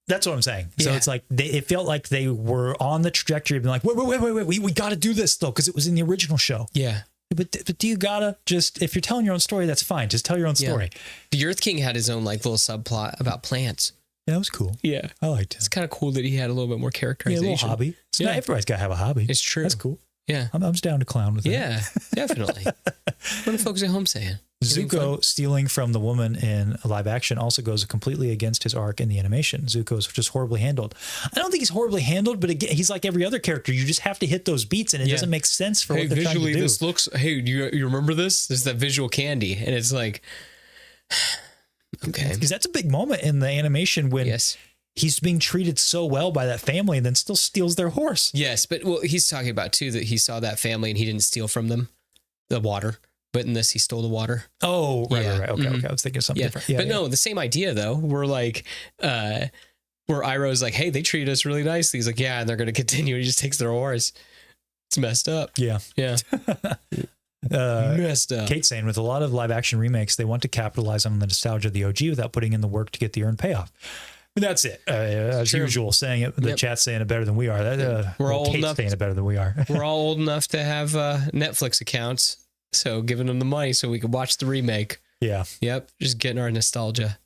that's what I'm saying. So Yeah. it's like, it felt like they were on the trajectory of being like, wait, we got to do this though, because it was in the original show. Yeah. But do you gotta just, if you're telling your own story, that's fine. Just tell your own story. The Earth King had his own like little subplot about plants. Yeah, that was cool. Yeah. I liked it. It's kind of cool that he had a little bit more Yeah, a characterization. little hobby. It's not, everybody's got to have a hobby. It's true. That's cool. Yeah. I'm just down to clown with it. Yeah, definitely. What are the folks at home saying? Zuko stealing from the woman in live action also goes completely against his arc in the animation. Zuko is just horribly handled. I don't think he's horribly handled, but again, he's like every other character. You just have to hit those beats, and it doesn't make sense for what they're trying to do. Visually, this looks. Hey, do you remember this? This is that visual candy, and it's like, okay, because that's a big moment in the animation when he's being treated so well by that family, and then still steals their horse. Yes, but well, he's talking about too that he saw that family and he didn't steal from them the water. But in this, he stole the water. Oh, right. Okay. I was thinking of something different. Yeah, but no, the same idea though. We're like, where Iroh's like, hey, they treated us really nicely. He's like, yeah, and they're going to continue. He just takes their horse. It's messed up. Yeah. Yeah. Messed up. Kate's saying with a lot of live action remakes, they want to capitalize on the nostalgia of the OG without putting in the work to get the earned payoff. But that's it. As usual, saying it, the chat's saying it better than we are. We're all old enough. Saying it better than we are. We're all old enough to have Netflix accounts. So giving them the money so we could watch the remake. Yeah. Yep. Just getting our nostalgia.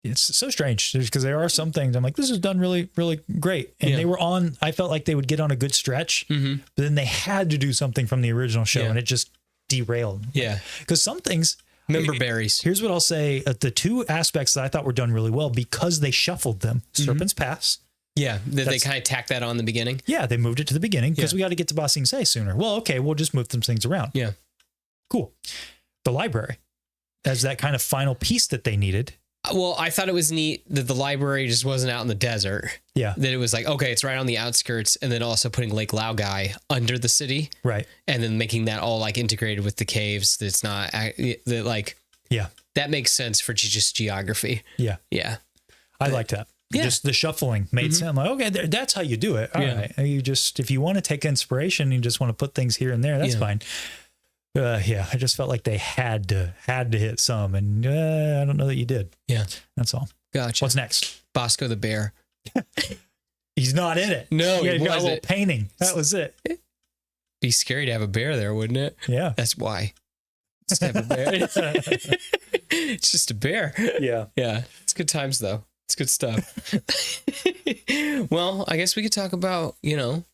It's so strange because there are some things I'm like, this is done really, really great. And they were on, I felt like they would get on a good stretch, but then they had to do something from the original show and it just derailed. Yeah. Because some things. Member berries. Here's what I'll say. The two aspects that I thought were done really well because they shuffled them. Serpent's Pass. Yeah. They kind of tacked that on the beginning. Yeah. They moved it to the beginning because we got to get to Ba Sing Se sooner. Well, okay. We'll just move some things around. Yeah. Cool. The library as that kind of final piece that they needed. Well, I thought it was neat that the library just wasn't out in the desert. Yeah. That it was like, okay, it's right on the outskirts, and then also putting Lake Laogai under the city. Right. And then making that all like integrated with the caves. That's not that like, that makes sense for just geography. Yeah. Yeah. I like that. Yeah. Just the shuffling made sense. I'm like, okay, that's how you do it. All right. You just, if you want to take inspiration, you just want to put things here and there, that's fine. I just felt like they had to hit some, and I don't know that you did. Yeah, that's all. Gotcha. What's next? Bosco the bear. He's not in it. No, he got a little painting. That was it. Be scary to have a bear there, wouldn't it? Yeah, that's why. Just have a bear. It's just a bear. Yeah, yeah. It's good times though. It's good stuff. Well, I guess we could talk about we could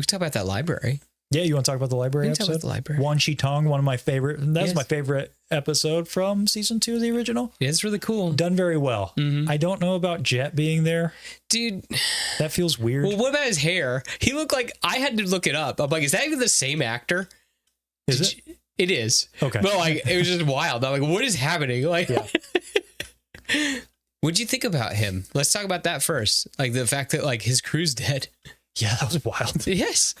talk about that library. Yeah, you want to talk about the library episode? Talk about the library. Wan Shi Tong, one of my favorite. That's my favorite episode from season 2 of the original. Yeah, it's really cool. Done very well. I don't know about Jet being there. Dude. That feels weird. Well, what about his hair? He looked like, I had to look it up. I'm like, is that even the same actor? Is it? It is. Okay. But like, it was just wild. I'm like, what is happening? Like, what'd you think about him? Let's talk about that first. Like the fact that like his crew's dead. Yeah, that was wild. Yes.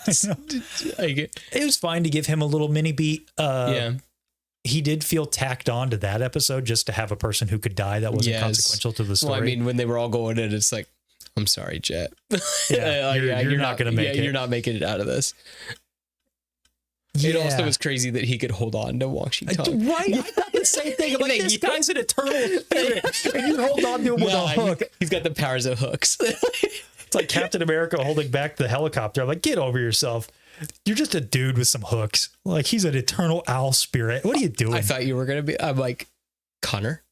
It was fine to give him a little mini beat. He did feel tacked on to that episode just to have a person who could die that wasn't consequential to the story. Well, I mean, when they were all going in, it's like, I'm sorry, Jet. Yeah, you're not going to make it. You're not making it out of this. Yeah. It also was crazy that he could hold on to Wan Shi Tong. Right? I thought the same thing. I'm like, this guy's an eternal spirit, and you hold on to him with a hook. He's got the powers of hooks. It's like Captain America holding back the helicopter. I'm like, get over yourself. You're just a dude with some hooks. Like, he's an eternal owl spirit. What are you doing? I thought you were going to be, I'm like, Konnor,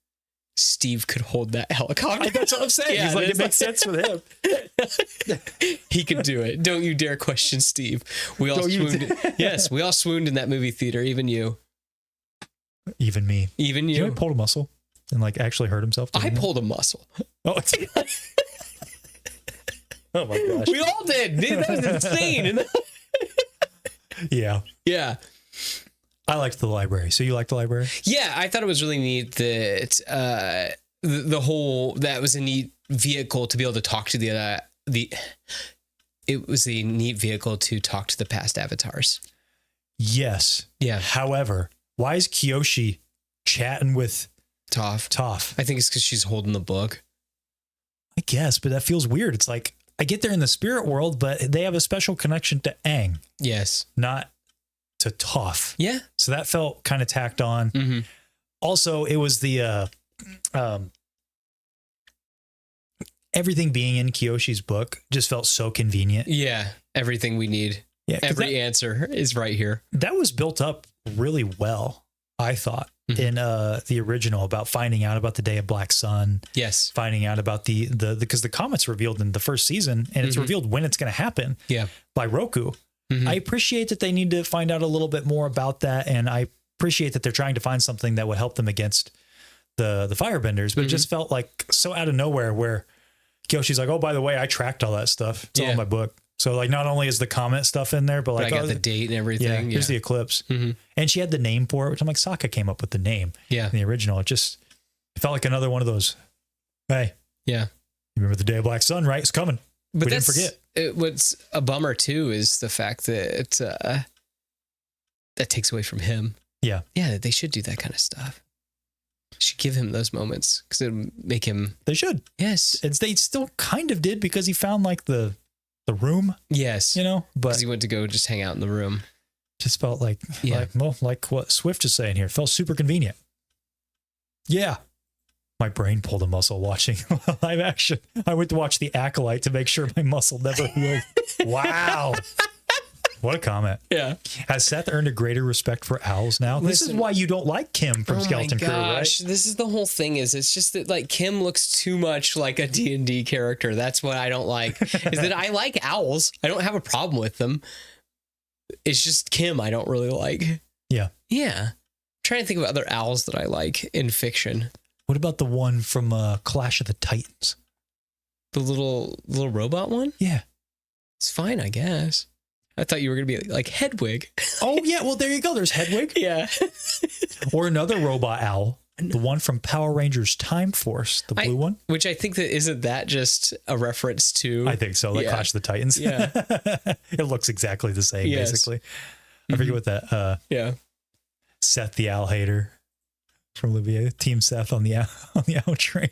Steve could hold that helicopter. That's what I'm saying. He's like, it makes sense with him. He could do it. Don't you dare question Steve. We all swooned. Yes, we all swooned in that movie theater. Even you. Even me. Even you. Did you pulled a muscle and like actually hurt himself? I pulled a muscle. Oh, oh my gosh. We all did. Dude, that was insane. Yeah. Yeah. I liked the library. So you liked the library? Yeah, I thought it was really neat that the whole, that was a neat vehicle to be able to talk to it was a neat vehicle to talk to the past avatars. Yes. Yeah. However, why is Kyoshi chatting with Toph? Toph? I think it's because she's holding the book. guess, but that feels weird. It's like I get there in the spirit world, but they have a special connection to Aang, Yes. not to Toph. Yeah. So that felt kind of tacked on. Mm-hmm. Also, it was the everything being in Kiyoshi's book just felt so convenient. Yeah. Everything we need. Yeah, Every answer is right here. that was built up really well, I thought, in the original, about finding out about the Day of Black Sun, Yes. finding out about the because the comet's revealed in the first season, and it's revealed when it's going to happen Yeah. by Roku. I appreciate that they need to find out a little bit more about that, and I appreciate that they're trying to find something that would help them against the firebenders, but it just felt like so out of nowhere where Kyoshi's like, oh, by the way, I tracked all that stuff. It's all in my book. So like, not only is the comet stuff in there, but like, I got the date and everything. yeah, here's the eclipse. And she had the name for it, which I'm like, Sokka came up with the name Yeah. in the original. It felt like another one of those, hey, Yeah. you remember the Day of Black Sun, right? It's coming. But we didn't forget. What's a bummer too is the fact that that takes away from him. Yeah. Yeah, they should do that kind of stuff. Should give him those moments because it would make him. They should. Yes. They still kind of did because he found like the room, Yes. you know, but Because he went to go just hang out in the room. just felt like, Yeah. like what Swift is saying here. Felt super convenient. Yeah. My brain pulled a muscle watching live action. I went to watch The Acolyte to make sure my muscle never healed. Wow. What a comment. Yeah. Has Seth earned a greater respect for owls now? This is Listen. why you don't like Kim from Skeleton Crew, right? This is the whole thing. It's just that like Kim looks too much like a D&D character. That's what I don't like. Is that I like owls. I don't have a problem with them. It's just Kim I don't really like. Yeah. Yeah. I'm trying to think of other owls that I like in fiction. What about the one from Clash of the Titans? The little robot one? Yeah. It's fine, I guess. I thought you were going to be like Hedwig. Oh, yeah. Well, there you go. There's Hedwig. Yeah. Or another robot owl. The one from Power Rangers Time Force, the blue one. Which I think that isn't that just a reference to. I think so. Like Clash of the Titans. Yeah. It looks exactly the same, Yes. basically. I forget what that Yeah. Seth the Owl Hater from Olivia, Team Seth on the owl train.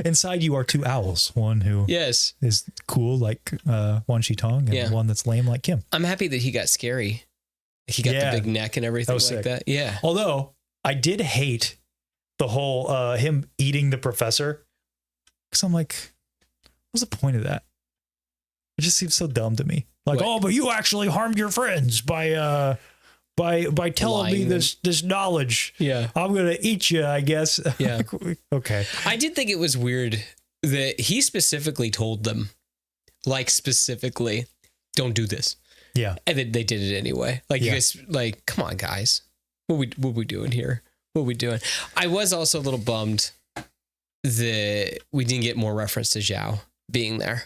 Inside you are two owls. One who Yes. is cool like Wan Shi Tong, and one that's lame like Kim. I'm happy that he got scary. He got the big neck and everything like sick. that. Yeah. Although I did hate the whole him eating the professor, because I'm like, what's the point of that? It just seems so dumb to me. Like, What? oh, but you actually harmed your friends by telling me Lying. this knowledge. Yeah. I'm gonna eat you, I guess. Yeah. Okay. I did think it was weird that he specifically told them, like specifically, don't do this. Yeah. And then they did it anyway. Like you guys, like, come on, guys. What we doing here? What we doing? I was also a little bummed that we didn't get more reference to Zhao being there.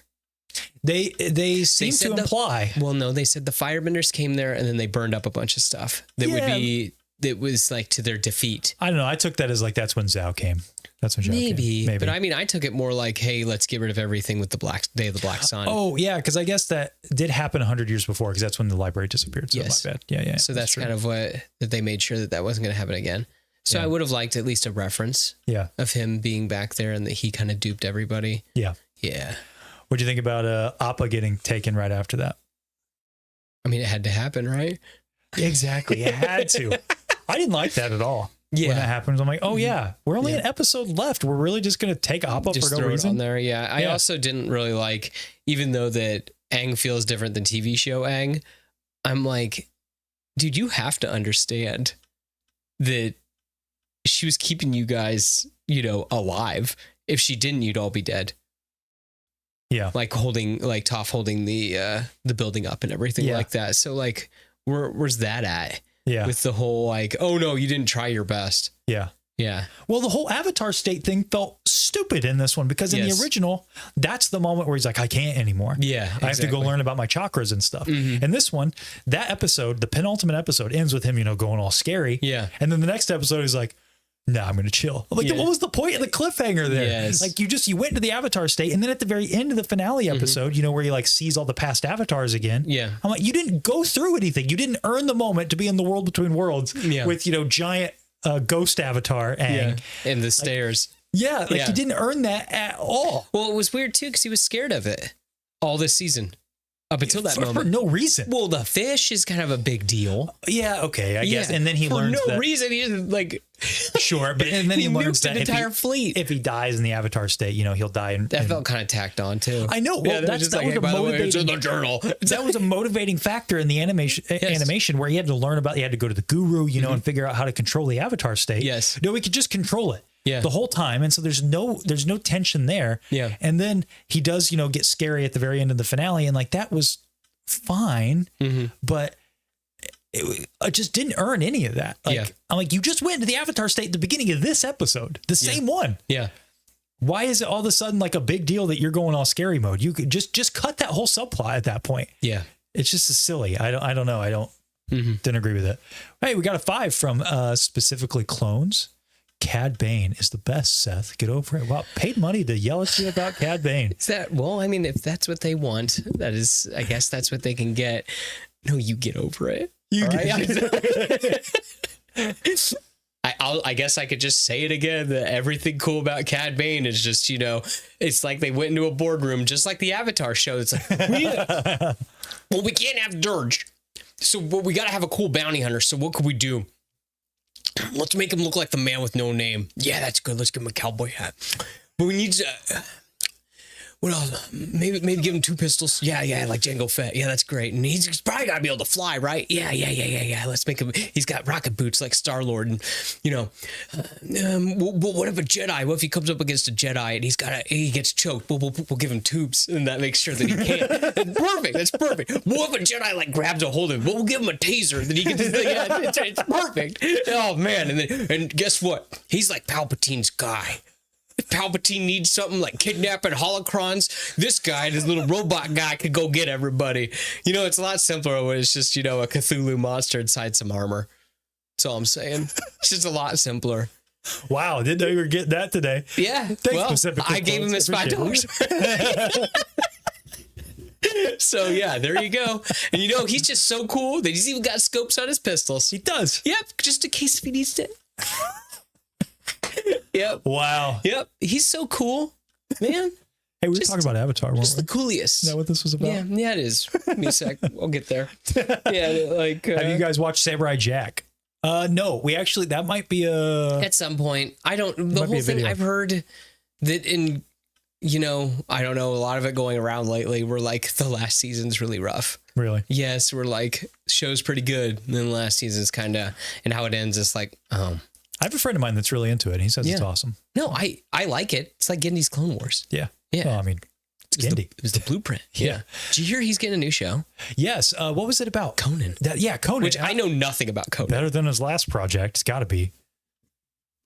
They seem said to imply. Well, no, they said the firebenders came there and then they burned up a bunch of stuff that was like to their defeat. I don't know. I took that as like that's when Zhao came. That's when Zhao came. Maybe. But I mean, I took it more like, hey, let's get rid of everything with the Day of the Black Sun. Oh, yeah, because I guess that did happen 100 years before, because that's when the library disappeared. So Yes. my bad. Yeah. So that's kind of what that they made sure that wasn't going to happen again. So I would have liked at least a reference of him being back there and that he kind of duped everybody. Yeah. Yeah. What do you think about Appa getting taken right after that? I mean, it had to happen, right? Exactly. It had to. I didn't like that at all. Yeah. When that happens, I'm like, oh yeah, we're only an episode left. We're really just going to take Appa Just for no throw it reason. on there. Yeah. I also didn't really like, even though that Aang feels different than TV show Aang, I'm like, dude, you have to understand that she was keeping you guys, alive. If she didn't, you'd all be dead. Yeah. Like Toph holding the building up and everything like that. So like, where's that at? Yeah. With the whole like, oh no, you didn't try your best. Yeah. Yeah. Well, the whole Avatar state thing felt stupid in this one, because in the original, that's the moment where he's like, I can't anymore. Yeah. I have to go learn about my chakras and stuff. And this one, that episode, the penultimate episode, ends with him, going all scary. Yeah. And then the next episode is like, nah, I'm going to chill. I'm like, what was the point of the cliffhanger there? Yes. Like you went into the Avatar state, and then at the very end of the finale episode, where he like sees all the past avatars again. Yeah. I'm like, you didn't go through anything. You didn't earn the moment to be in the world between worlds with, giant ghost avatar Aang. And the stairs. Yeah, like he didn't earn that at all. Well, it was weird too because he was scared of it all this season. Up until that moment. For no reason. Well, the fish is kind of a big deal. Yeah, okay, I guess. And then he learns for no that, reason. He's like... Sure, but and then he learns that an entire fleet. If he dies in the Avatar state, he'll die. That felt kind of tacked on too. I know. Well, that was a motivating. It's in the journal. That was a motivating factor in the animation where he had to learn about. He had to go to the guru, and figure out how to control the Avatar state. Yes. No, he could just control it. Yeah. The whole time, and so there's no tension there. Yeah. And then he does, get scary at the very end of the finale, and like that was fine, but I just didn't earn any of that. Like, I'm like, you just went into the Avatar state at the beginning of this episode, the same one. Yeah. Why is it all of a sudden like a big deal that you're going all scary mode? You could just cut that whole subplot at that point. Yeah. It's just silly. I don't know. I didn't agree with it. Hey, we got a 5 from specifically Clones. Cad Bane is the best, Seth. Get over it. Wow, paid money to yell at you about Cad Bane. Is that, well, I mean, if that's what they want, that is, I guess that's what they can get. No, you get over it. I guess I could just say it again, that everything cool about Cad Bane is just, it's like they went into a boardroom, just like the Avatar show. It's like, we can't have Dirge. So we got to have a cool bounty hunter. So what could we do? Let's make him look like the man with no name. Yeah, that's good. Let's give him a cowboy hat. But we need to... what else? Maybe give him 2 pistols. Yeah, like Jango Fett. Yeah, that's great. And he's probably got to be able to fly, right? Yeah. Let's make him... He's got rocket boots like Star-Lord. And, what if a Jedi? What if he comes up against a Jedi and he gets choked? We'll give him tubes, and that makes sure that he can't. That's perfect. What if a Jedi grabs a hold of him? We'll give him a taser that he can just... it's perfect. Oh, man. And guess what? He's like Palpatine's guy. If Palpatine needs something like kidnapping holocrons, this guy, this little robot guy, could go get everybody. It's a lot simpler when it's just, a Cthulhu monster inside some armor. That's all I'm saying. It's just a lot simpler. Wow, didn't know you were getting that today. Yeah. Thanks, I gave him his $5. So, yeah, there you go. And, he's just so cool that he's even got scopes on his pistols. He does. Yep, just in case if he needs to. Yep. Wow. Yep. He's so cool, man. Hey, we were talking about Avatar, weren't we? Just the coolest. Is that what this was about? Yeah, it is. Give me a sec. I'll get there. Yeah, have you guys watched Samurai Jack? No, we actually, that might be at some point. I don't, the whole thing I've heard that in, I don't know, a lot of it going around lately, we're like, the last season's really rough. Really? Yes, we're like, show's pretty good. And then the last season's kind of, and how it ends is like, I have a friend of mine that's really into it. And he says it's awesome. No, I like it. It's like Gendy's Clone Wars. Yeah. Yeah. Well, I mean, it's Gendy. It was the blueprint. Yeah. Did you hear he's getting a new show? Yes. What was it about? Conan. Conan. Which I know nothing about Conan. Better than his last project. It's got to be.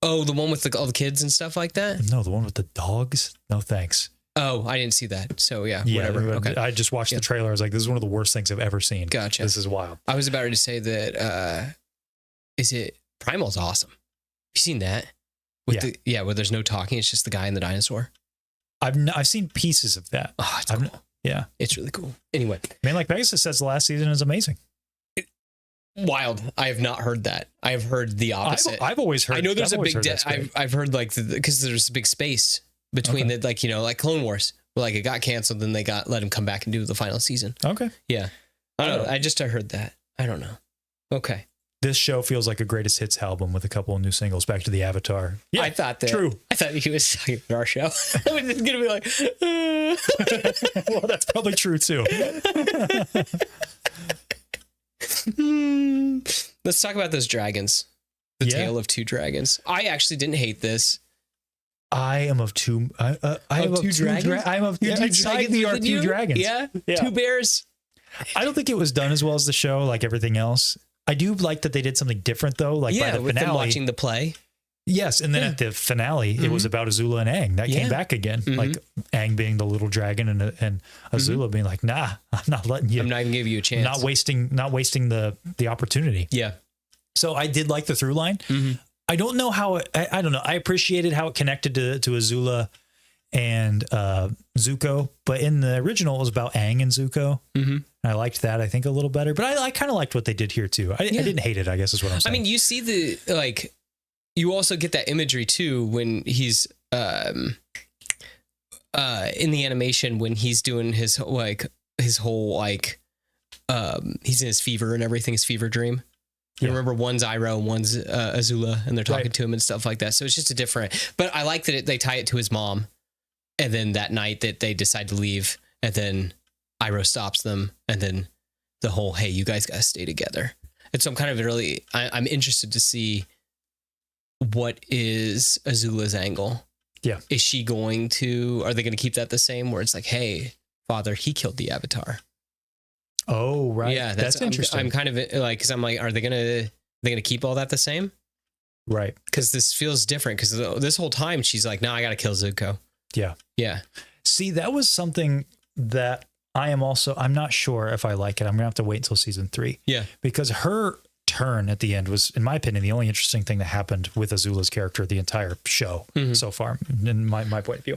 Oh, the one with all the kids and stuff like that? No, the one with the dogs. No, thanks. Oh, I didn't see that. So, whatever. Okay. I just watched the trailer. I was like, this is one of the worst things I've ever seen. Gotcha. This is wild. I was about ready to say that, is it Primal's awesome. You seen that? Where there's no talking. It's just the guy and the dinosaur. I've seen pieces of that. Oh, it's cool. Yeah. It's really cool. Anyway. Man, like Pegasus says, the last season is amazing. Wild. I have not heard that. I have heard the opposite. I've always heard. I know there's a big, I've heard because there's a big space between the, like Clone Wars, where it got canceled, then they let him come back and do the final season. Okay. Yeah. I don't know. I heard that. I don't know. Okay. This show feels like a greatest hits album with a couple of new singles. Back to the Avatar. Yeah, I thought that. True. I thought he was talking about our show. I was just gonna be like, well, that's probably true too. Let's talk about those dragons. The Tale of Two Dragons. I actually didn't hate this. I am of two. I am of two dragons. I'm of two dragons. Yeah. 2 bears. I don't think it was done as well as the show, like everything else. I do like that they did something different though. Like by the with finale, them watching the play. Yes, and then at the finale, it was about Azula and Aang. That came back again, like Aang being the little dragon, and Azula being like, "Nah, I'm not letting you. I'm not even giving you a chance. Not wasting the opportunity." Yeah. So I did like the through line. I don't know how I don't know. I appreciated how it connected to Azula and Zuko, but in the original, it was about Aang and Zuko. I liked that, I think, a little better. But I kind of liked what they did here too. I didn't hate it, I guess is what I'm saying. I mean, you see you also get that imagery too when he's in the animation when he's doing his whole he's in his fever and everything, his fever dream. You remember one's Iroh, one's Azula, and they're talking to him and stuff like that. So it's just a different, but I like that they tie it to his mom. And then that night that they decide to leave, and then Iroh stops them, and then the whole, hey, you guys got to stay together. And so I'm kind of I'm interested to see what is Azula's angle. Yeah. Is she are they going to keep that the same, where it's like, hey, father, he killed the Avatar. Oh, right. Yeah, that's interesting. I'm kind of like, because I'm like, are they gonna keep all that the same? Right. Because this feels different. Because this whole time she's like, no, I got to kill Zuko. Yeah. Yeah. See, that was something that I'm not sure if I like it. I'm gonna have to wait until season 3. Yeah. Because her turn at the end was, in my opinion, the only interesting thing that happened with Azula's character the entire show so far, in my point of view.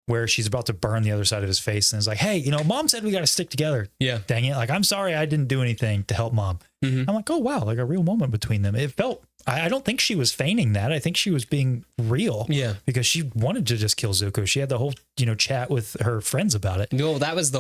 Where she's about to burn the other side of his face and is like, hey, mom said we got to stick together. Yeah. Dang it. Like, I'm sorry I didn't do anything to help mom. I'm like, oh, wow. Like a real moment between them. It felt, I don't think she was feigning that. I think she was being real. Yeah. Because she wanted to just kill Zuko. She had the whole, chat with her friends about it. No, that was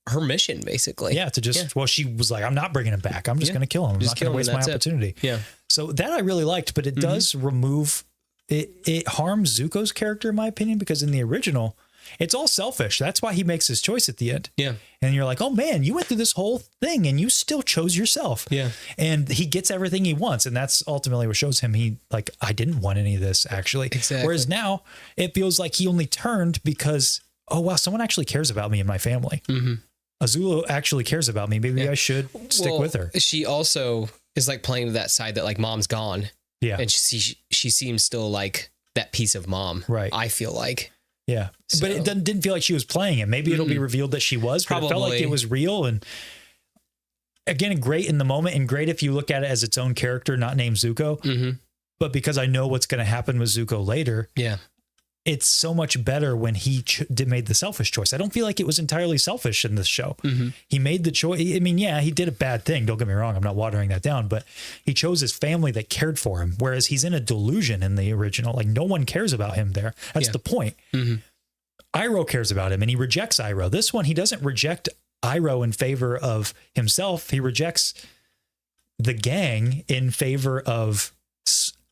her mission, basically. Yeah. Well, she was like, I'm not bringing him back. I'm just going to kill him. I'm not going to waste my opportunity. Yeah. So that I really liked, but it does remove, it harms Zuko's character, in my opinion, because in the original, it's all selfish. That's why he makes his choice at the end. Yeah. And you're like, oh man, you went through this whole thing and you still chose yourself. Yeah. And he gets everything he wants. And that's ultimately what shows him I didn't want any of this, actually. Exactly. Whereas now it feels like he only turned because, oh wow, someone actually cares about me and my family. Azula actually cares about me. Maybe I should stick with her. She also is like playing to that side that like mom's gone. Yeah. And she seems still like that piece of mom. Right. I feel like. Yeah. So, but it didn't feel like she was playing it. Maybe it'll be revealed that she was, but it felt like it was real. And again, great in the moment and great if you look at it as its own character, not named Zuko. But because I know what's going to happen with Zuko later. Yeah. It's so much better when he made the selfish choice. I don't feel like it was entirely selfish in this show. He made the choice. I mean, yeah, he did a bad thing. Don't get me wrong. I'm not watering that down, but he chose his family that cared for him. Whereas he's in a delusion in the original. Like no one cares about him there. That's the point. Iroh cares about him and he rejects Iroh. This one, he doesn't reject Iroh in favor of himself. He rejects the gang in favor of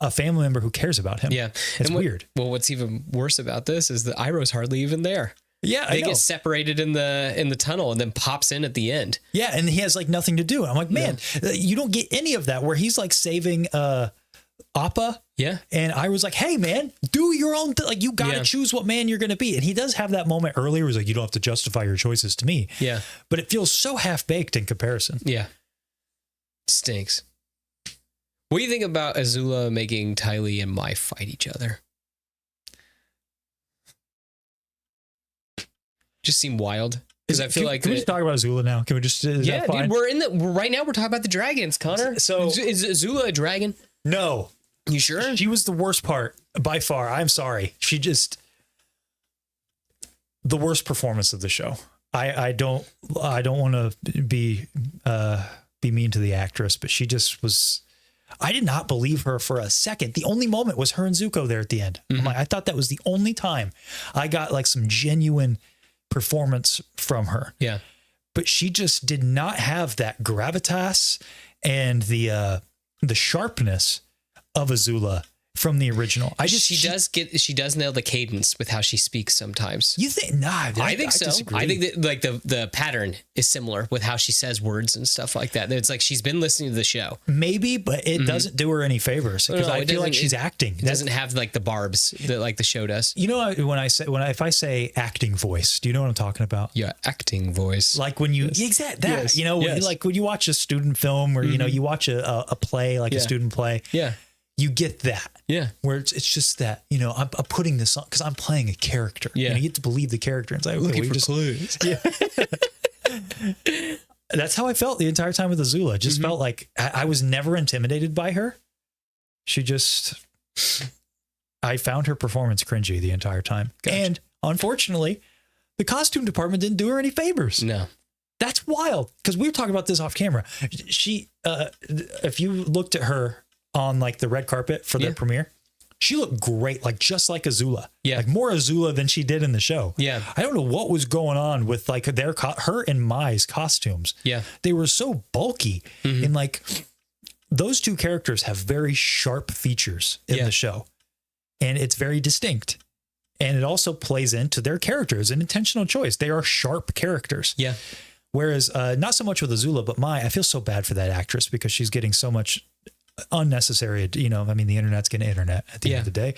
a family member who cares about him. Yeah. It's weird. Well, what's even worse about this is that Iroh's hardly even there. Yeah. They get separated in the tunnel and then pops in at the end. Yeah. And he has like nothing to do. I'm like, man, you don't get any of that where he's like saving, Appa. Yeah. And I was like, hey man, do your own thing. Like you got to choose what man you're going to be. And he does have that moment earlier where he's like, you don't have to justify your choices to me. Yeah. But it feels so half baked in comparison. Yeah. Stinks. What do you think about Azula making Ty Lee and Mai fight each other? Just seem wild. Because I feel can we just talk about Azula now? Can we just? Dude, right now we're talking about the dragons, Konnor. So is Azula a dragon? No. You sure? She was the worst part by far. I'm sorry. She just the worst performance of the show. I don't want to be mean to the actress, but she just was. I did not believe her for a second. The only moment was her and Zuko there at the end. I thought that was the only time I got like some genuine performance from her. Yeah. But she just did not have that gravitas and the sharpness of Azula from the original. She does nail the cadence with how she speaks sometimes. You think? Nah, I think so. Disagree. I think that like the pattern is similar with how she says words and stuff like that. It's like she's been listening to the show. Maybe, but it doesn't do her any favors because I feel like she's acting. It doesn't have like the barbs that like the show does. You know, if I say acting voice, do you know what I'm talking about? Yeah, acting voice. Like when you exact that. Yes. You know, like when you watch a student film or you know you watch a play like a student play. Yeah. You get that. Yeah. Where it's just that, you know, I'm putting this on because I'm playing a character. Yeah. And you get to believe the character. It's like, okay, looking for clues. Yeah. That's how I felt the entire time with Azula. Just felt like I was never intimidated by her. I found her performance cringy the entire time. Gotcha. And unfortunately, the costume department didn't do her any favors. No. That's wild. Because we were talking about this off camera. She, if you looked at her on like the red carpet for the premiere, she looked great, like just like Azula. Yeah. Like more Azula than she did in the show. Yeah. I don't know what was going on with like her and Mai's costumes. Yeah. They were so bulky. And like those two characters have very sharp features in the show. And it's very distinct. And it also plays into their characters, an intentional choice. They are sharp characters. Yeah. Whereas not so much with Azula, but Mai, I feel so bad for that actress because she's getting so much unnecessary, the internet's getting internet at the end of the day.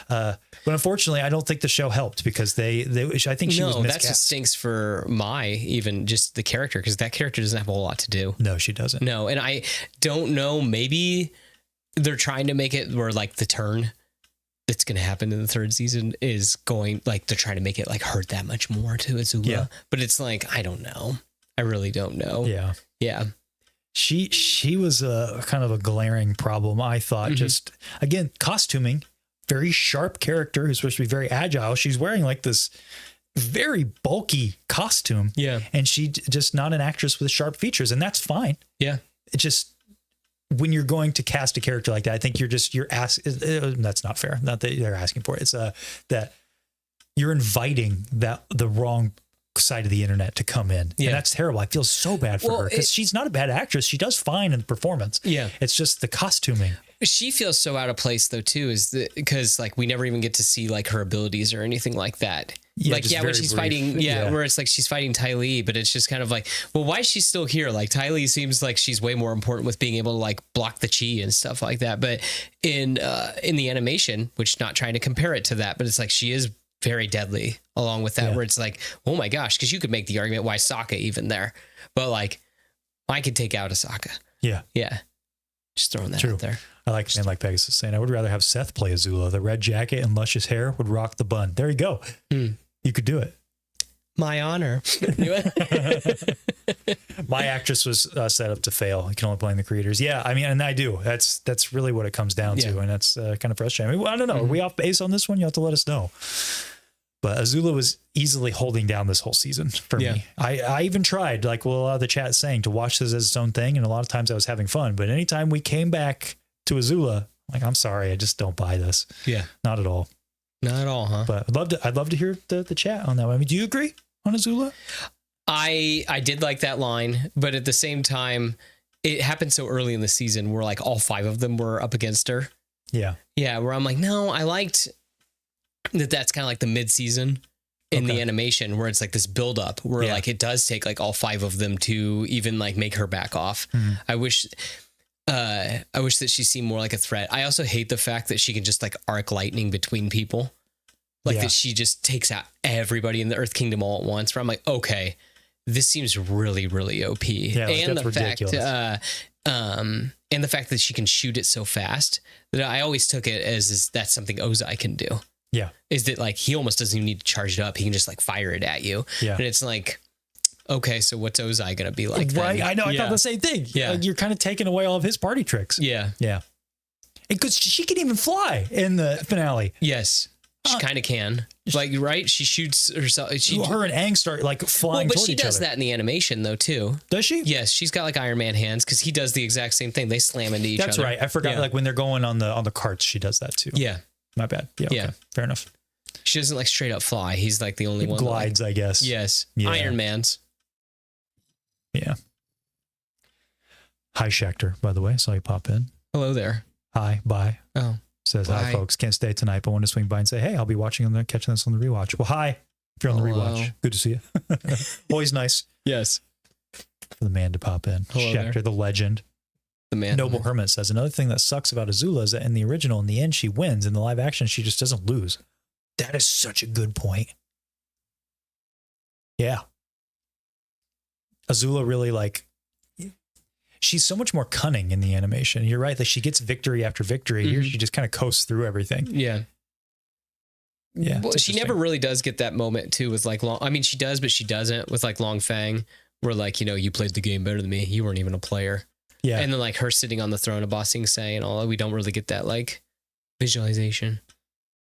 But unfortunately, I don't think the show helped because I think she was miscast. That just stinks for Mai, even just the character, because that character doesn't have a whole lot to do. No, she doesn't. No, and I don't know, maybe they're trying to make it where like the turn that's going to happen in the third season is going, like they're trying to make it like hurt that much more to Azula. Yeah. But it's like, I don't know. I really don't know. Yeah. Yeah. She was a kind of a glaring problem, I thought. Just, again, costuming, very sharp character who's supposed to be very agile. She's wearing like this very bulky costume. Yeah. And she just not an actress with sharp features. And that's fine. Yeah. It's just, when you're going to cast a character like that, I think you're asking, that's not fair. Not that they're asking for it. It's that you're inviting the wrong side of the internet to come in. Yeah. And that's terrible. I feel so bad for her because she's not a bad actress. She does fine in the performance. Yeah. It's just the costuming. She feels so out of place though too, because like we never even get to see like her abilities or anything like that. Yeah, like, when she's brief. Fighting, where it's like she's fighting Ty Lee, but it's just kind of like, well, why is she still here? Like Ty Lee seems like she's way more important with being able to like block the chi and stuff like that. But in the animation, which not trying to compare it to that, but it's like she is very deadly along with that, where it's like, oh my gosh, because you could make the argument why Sokka even there, but like I could take out a Sokka. Yeah. Yeah. Just throwing that out there. I like Pegasus saying, I would rather have Seth play Azula. The red jacket and luscious hair would rock the bun. There you go. You could do it. My honor. My actress was set up to fail. You can only blame the creators. Yeah, I mean, and I do. That's really what it comes down to, and that's kind of frustrating. I mean, I don't know. Are we off base on this one? You have to let us know. But Azula was easily holding down this whole season for me. I even tried, like what a lot of the chat is saying, to watch this as its own thing. And a lot of times I was having fun. But anytime we came back to Azula, like, I'm sorry, I just don't buy this. Yeah. Not at all. Not at all, huh? But I'd love to hear the chat on that one. I mean, do you agree on Azula? I did like that line, but at the same time, it happened so early in the season where like all 5 of them were up against her. Yeah. Yeah, where I'm like, no, I liked that's kind of like the mid-season in the animation where it's like this build-up where like it does take like all 5 of them to even like make her back off. I wish that she seemed more like a threat. I also hate the fact that she can just like arc lightning between people. Like that she just takes out everybody in the Earth Kingdom all at once, where I'm like, okay, this seems really, really OP. Yeah, and the ridiculous. And the fact that she can shoot it so fast that I always took it as that's something Ozai can do. Yeah. Is that like he almost doesn't even need to charge it up. He can just like fire it at you. Yeah. And it's like, okay, so what's Ozai going to be like? Right. Then? I know. I thought the same thing. Yeah. You're kind of taking away all of his party tricks. Yeah. Yeah. Because she can even fly in the finale. Yes. She kind of can. Like, right? She shoots herself. Her and Aang start like flying toward each other. But she does that in the animation though, too. Does she? Yes. She's got like Iron Man hands because he does the exact same thing. They slam into each other. That's right. I forgot like when they're going on the carts, she does that too. Yeah. My bad. Yeah. Okay. Fair enough. She doesn't like straight up fly. He's like the only one. Glides, that, I guess. Yes. Yeah. Iron Man's. Yeah. Hi, Schechter, by the way. Saw you pop in. Hello there. Hi. Bye. Oh. Says, hi, folks. Can't stay tonight, but want to swing by and say, hey, I'll be watching catching this on the rewatch. Well, hi. If you're on the rewatch. Good to see you. Always nice. Yes. For the man to pop in. Hello Schechter, there. the legend. The man. Noble Hermit says, another thing that sucks about Azula is that in the original, in the end, she wins. In the live action, she just doesn't lose. That is such a good point. Yeah. Azula really she's so much more cunning in the animation. You're right that she gets victory after victory. Here she just kind of coasts through everything. Yeah. Yeah. Well, she never really does get that moment too with like she does, but she doesn't with like Long Fang, where like, you played the game better than me. You weren't even a player. Yeah. And then like her sitting on the throne of Ba Sing Se and all that, we don't really get that like visualization.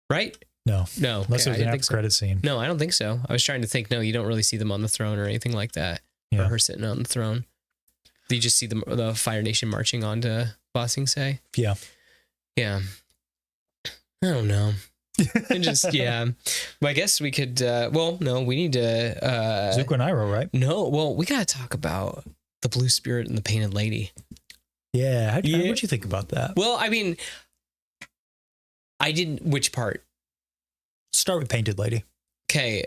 Right? No. Okay, Unless there's an after credit scene. No, I don't think so. I was trying to think, no, you don't really see them on the throne or anything like that. Yeah. Or her sitting on the throne. You just see the Fire Nation marching onto Ba Sing Se. Yeah. Yeah. I don't know. And just, yeah. Well, I guess we could, no, we need to. Zuko and Iroh, right? No, well, we got to talk about the Blue Spirit and the Painted Lady. Yeah. What'd you think about that? Well, I mean, I didn't, which part? Start with Painted Lady. Okay.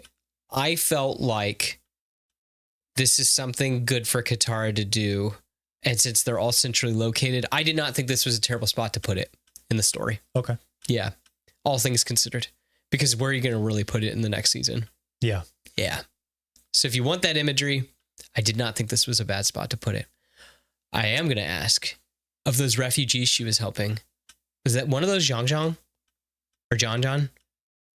I felt like this is something good for Katara to do. And since they're all centrally located, I did not think this was a terrible spot to put it in the story. Okay. Yeah. All things considered. Because where are you going to really put it in the next season? Yeah. Yeah. So if you want that imagery, I did not think this was a bad spot to put it. I am going to ask, of those refugees she was helping, was that one of those Zhang or John?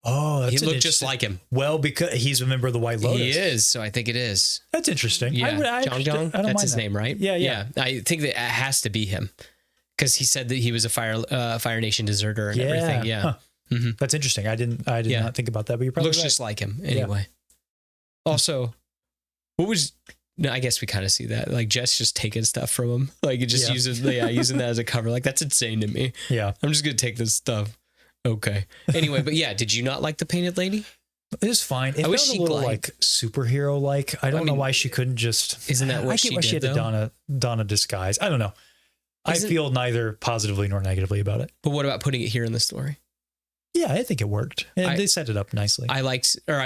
Oh, that's he looked just like him. Well, because he's a member of the White Lotus. He is, so I think it is. That's interesting. Yeah, Zhang. That's his name, right? Yeah. I think that it has to be him because he said that he was a Fire Nation deserter and everything. Yeah, huh. Mm-hmm. That's interesting. I did not think about that, but you're probably looks right. just like him anyway. Yeah. Also, what was? No, I guess we kind of see that. Like Jess just taking stuff from him, like it just using that as a cover. Like that's insane to me. Yeah, I'm just gonna take this stuff. Okay. Anyway, but yeah, did you not like the Painted Lady? It was fine. It I wish she a little like superhero like. I don't know why she couldn't just. Isn't that what I get she why did? She had to don a disguise. I don't know. I feel neither positively nor negatively about it. But what about putting it here in the story? Yeah, I think it worked. And they set it up nicely. I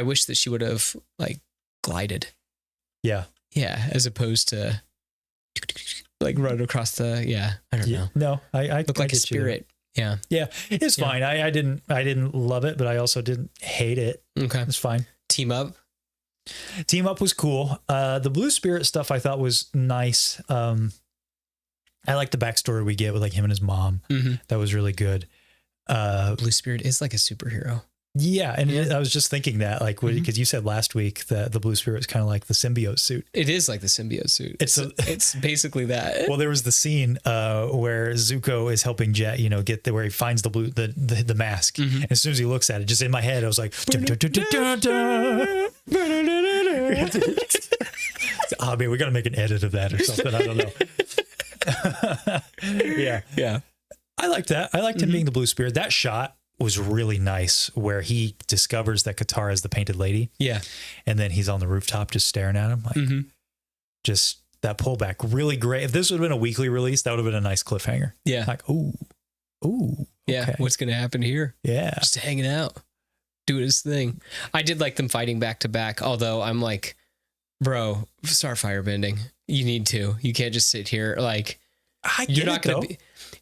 wish that she would have like glided. Yeah. Yeah, as opposed to like run across the. Yeah, I don't know. No, I look like a spirit. Yeah. Yeah, it's fine. I didn't love it, but I also didn't hate it. Okay. It's fine. Team up was cool. The Blue Spirit stuff I thought was nice. I like the backstory we get with like him and his mom. Mm-hmm. That was really good. Blue Spirit is like a superhero. Yeah, and I was just thinking that, like, because you said last week that the Blue Spirit is kind of like the symbiote suit. It is like the symbiote suit. It's basically that. Well, there was the scene where Zuko is helping Jet, get where he finds the mask. Mm-hmm. And as soon as he looks at it, just in my head, I was like, oh man, we got to make an edit of that or something. I don't know. Yeah. I liked that. I liked him being the Blue Spirit. That shot was really nice where he discovers that Katara is the Painted Lady. Yeah. And then he's on the rooftop just staring at him. Like, just that pullback. Really great. If this would have been a weekly release, that would have been a nice cliffhanger. Yeah. Like, ooh. Yeah. Okay. What's going to happen here? Yeah. Just hanging out, doing his thing. I did like them fighting back to back, although I'm like, bro, start firebending. You need to. You can't just sit here. Like, you're not going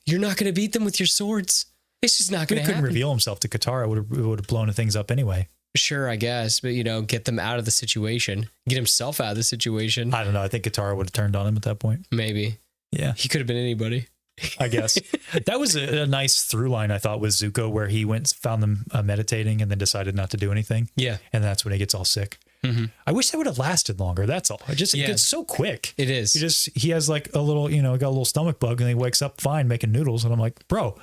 to beat them with your swords. It's just not going to happen. He couldn't reveal himself to Katara. It would have blown things up anyway. Sure, I guess. But, get them out of the situation. Get himself out of the situation. I don't know. I think Katara would have turned on him at that point. Maybe. Yeah. He could have been anybody. I guess. That was a nice through line, I thought, with Zuko, where he found them meditating and then decided not to do anything. Yeah. And that's when he gets all sick. Mm-hmm. I wish that would have lasted longer. That's all. It gets so quick. It is. He has like a little, got a little stomach bug and he wakes up fine making noodles. And I'm like, bro,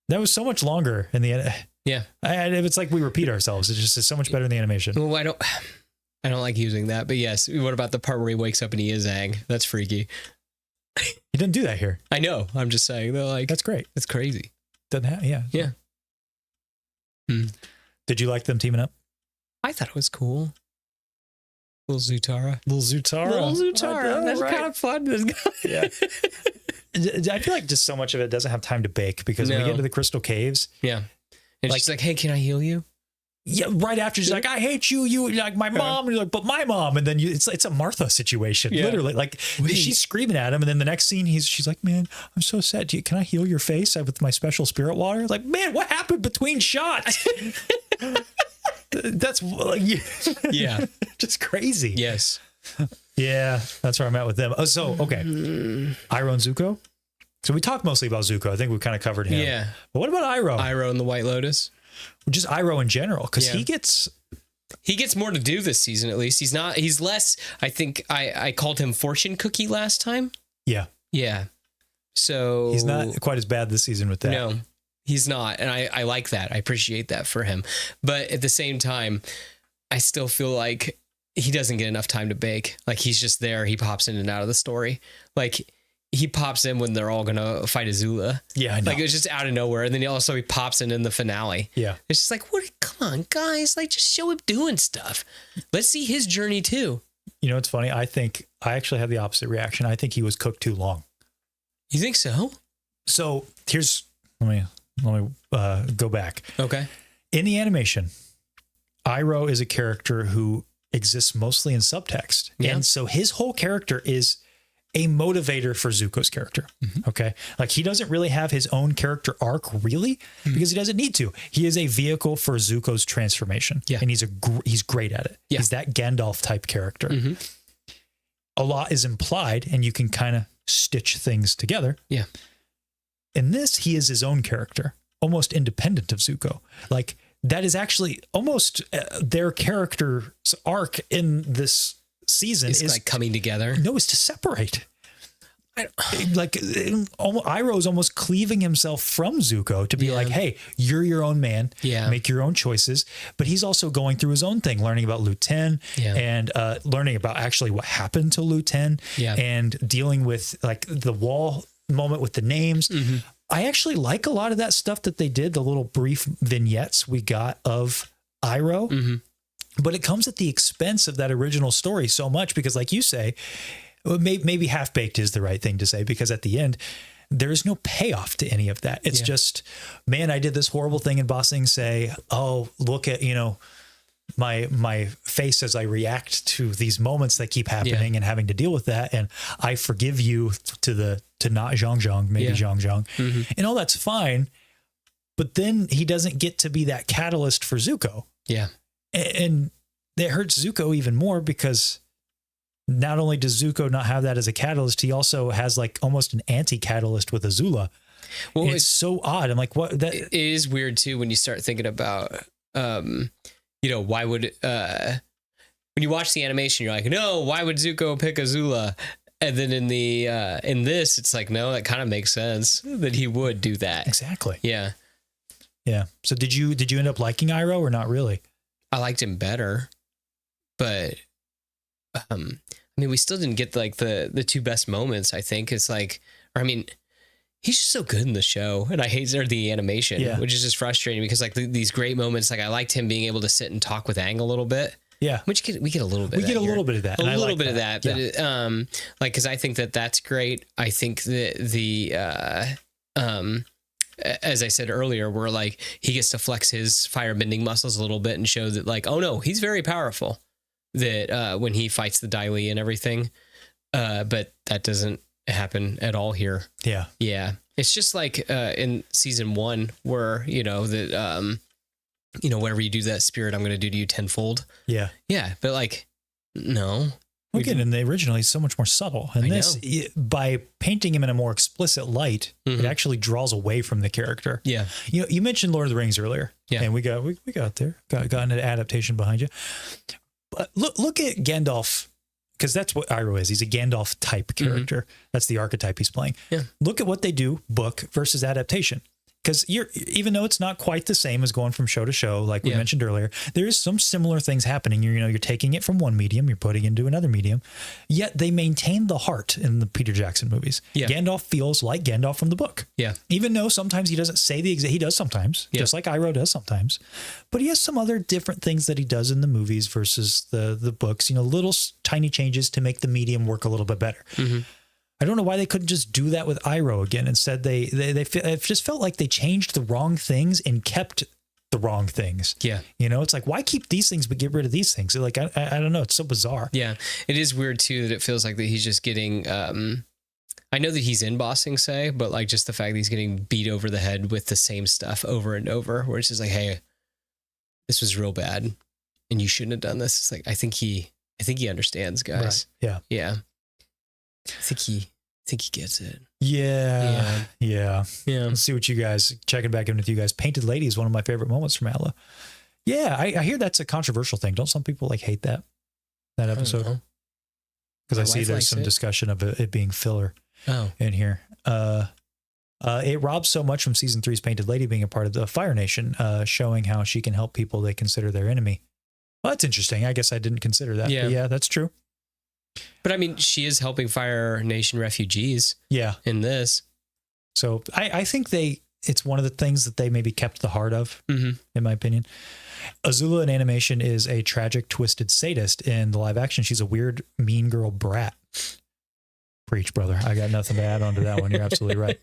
that was so much longer in the end. Yeah. It's like we repeat ourselves. It's just so much better in the animation. Well, I don't like using that, but yes. What about the part where he wakes up and he is Aang? That's freaky. He didn't do that here. I know. I'm just saying though, like, that's great. That's crazy. Doesn't have, yeah. Yeah. Did you like them teaming up? I thought it was cool. Little Zutara. That's right. Kind of fun. Yeah. I feel like just so much of it doesn't have time to bake because when we get into the crystal caves. Yeah. And she's like, hey, can I heal you? Yeah. Right after she's like, I hate you. You like my mom. And you're like, but my mom. And then it's a Martha situation. Yeah. Literally. Like she's screaming at him. And then the next scene, she's like, man, I'm so sad. Can I heal your face with my special spirit water? Like, man, what happened between shots? That's like, yeah, just crazy. Yes. Yeah, that's where I'm at with them. So, okay. Iroh and Zuko. So we talked mostly about Zuko. I think we kind of covered him. Yeah. But what about Iroh? Iroh and the White Lotus. Just Iroh in general, because he gets more to do this season, at least. He's less, I think I called him fortune cookie last time. Yeah. Yeah. So he's not quite as bad this season with that. No. He's not. And I like that. I appreciate that for him. But at the same time, I still feel like he doesn't get enough time to bake. Like he's just there. He pops in and out of the story. Like he pops in when they're all gonna fight Azula. Yeah, I know. Like, it was just out of nowhere, and then he pops in the finale. Yeah, it's just like, what? Come on, guys! Like, just show him doing stuff. Let's see his journey too. You know, it's funny. I think I actually have the opposite reaction. I think he was cooked too long. You think so? So let me go back. Okay. In the animation, Iroh is a character who exists mostly in subtext. Yeah. And so his whole character is a motivator for Zuko's character. Mm-hmm. Okay. Like, he doesn't really have his own character arc, really, because he doesn't need to. He is a vehicle for Zuko's transformation. Yeah. And he's great at it. Yeah. He's that Gandalf type character. Mm-hmm. A lot is implied, and you can kind of stitch things together. Yeah. In this, he is his own character, almost independent of Zuko. Like, that is actually almost their character's arc in this season is like coming together. No, it's to separate. Like, Iroh is almost cleaving himself from Zuko to be like, hey, you're your own man. Yeah. Make your own choices. But he's also going through his own thing, learning about Lu Ten and learning about actually what happened to Lu Ten and dealing with like the wall moment with the names. Mm-hmm. I actually like a lot of that stuff that they did, the little brief vignettes we got of Iroh. Mm-hmm. But it comes at the expense of that original story so much because, like you say, maybe half-baked is the right thing to say, because at the end, there's no payoff to any of that. It's just, man, I did this horrible thing in Ba Sing Se. Oh, look at, my face as I react to these moments that keep happening and having to deal with that. And I forgive you to not Zhang Zhang, maybe Zhang Zhang. Mm-hmm. And all that's fine. But then he doesn't get to be that catalyst for Zuko. Yeah. And it hurts Zuko even more because not only does Zuko not have that as a catalyst, he also has like almost an anti-catalyst with Azula. Well, it's so odd. I'm like, what? That it is weird too when you start thinking about, why would when you watch the animation, you're like, no, why would Zuko pick Azula? And then in this, it's like, no, that kind of makes sense that he would do that. Exactly. Yeah. Yeah. So did you end up liking Iroh or not really? I liked him better, but we still didn't get like the two best moments. I think it's like, he's just so good in the show, and I hate the animation, which is just frustrating because like these great moments, like I liked him being able to sit and talk with Aang a little bit. Yeah, we get a little bit. We get a little bit of that. A little bit of that, but because I think that's great. I think that as I said earlier, where like he gets to flex his firebending muscles a little bit and show that like, oh no, he's very powerful. That when he fights the Dai Li and everything, but that doesn't happen at all here. Yeah, yeah. It's just like in season 1 where whatever you do to that spirit, I'm going to do to you tenfold. Yeah, yeah. But like, no. Again, in the original, he's so much more subtle. And by painting him in a more explicit light, it actually draws away from the character. Yeah. You mentioned Lord of the Rings earlier. Yeah. And we got there. Got an adaptation behind you. But look at Gandalf, because that's what Iroh is. He's a Gandalf type character. That's the archetype he's playing. Yeah. Look at what they do, book versus adaptation. Because even though it's not quite the same as going from show to show, like we mentioned earlier, there is some similar things happening. You're taking it from one medium, you're putting it into another medium, yet they maintain the heart in the Peter Jackson movies. Yeah. Gandalf feels like Gandalf from the book. Yeah. Even though sometimes he doesn't say he does sometimes, just like Iroh does sometimes, but he has some other different things that he does in the movies versus the books, little tiny changes to make the medium work a little bit better. Mm-hmm. I don't know why they couldn't just do that with Iroh again. Instead, it just felt like they changed the wrong things and kept the wrong things. Yeah. It's like, why keep these things but get rid of these things? Like, I don't know. It's so bizarre. Yeah. It is weird too that it feels like that he's just getting, I know that he's in Ba Sing Se, but like just the fact that he's getting beat over the head with the same stuff over and over, where it's just like, hey, this was real bad and you shouldn't have done this. It's like, I think he understands, guys. Right. Yeah. Yeah. I think he gets it. Yeah. Let's see what you guys, checking back in with you guys. Painted Lady is one of my favorite moments from Atla. Yeah, I hear that's a controversial thing. Don't some people like hate that episode? Because I see there's some discussion of it being filler in here. It robs so much from season 3's Painted Lady being a part of the Fire Nation, showing how she can help people they consider their enemy. Well, that's interesting. I guess I didn't consider that. Yeah, that's true. But I mean, she is helping Fire Nation refugees Yeah. in this. So I think it's one of the things that they maybe kept the heart of, in my opinion. Azula in animation is a tragic, twisted sadist. In the live action, she's a weird, mean girl brat. Preach, brother. I got nothing to add on to that one. You're absolutely right.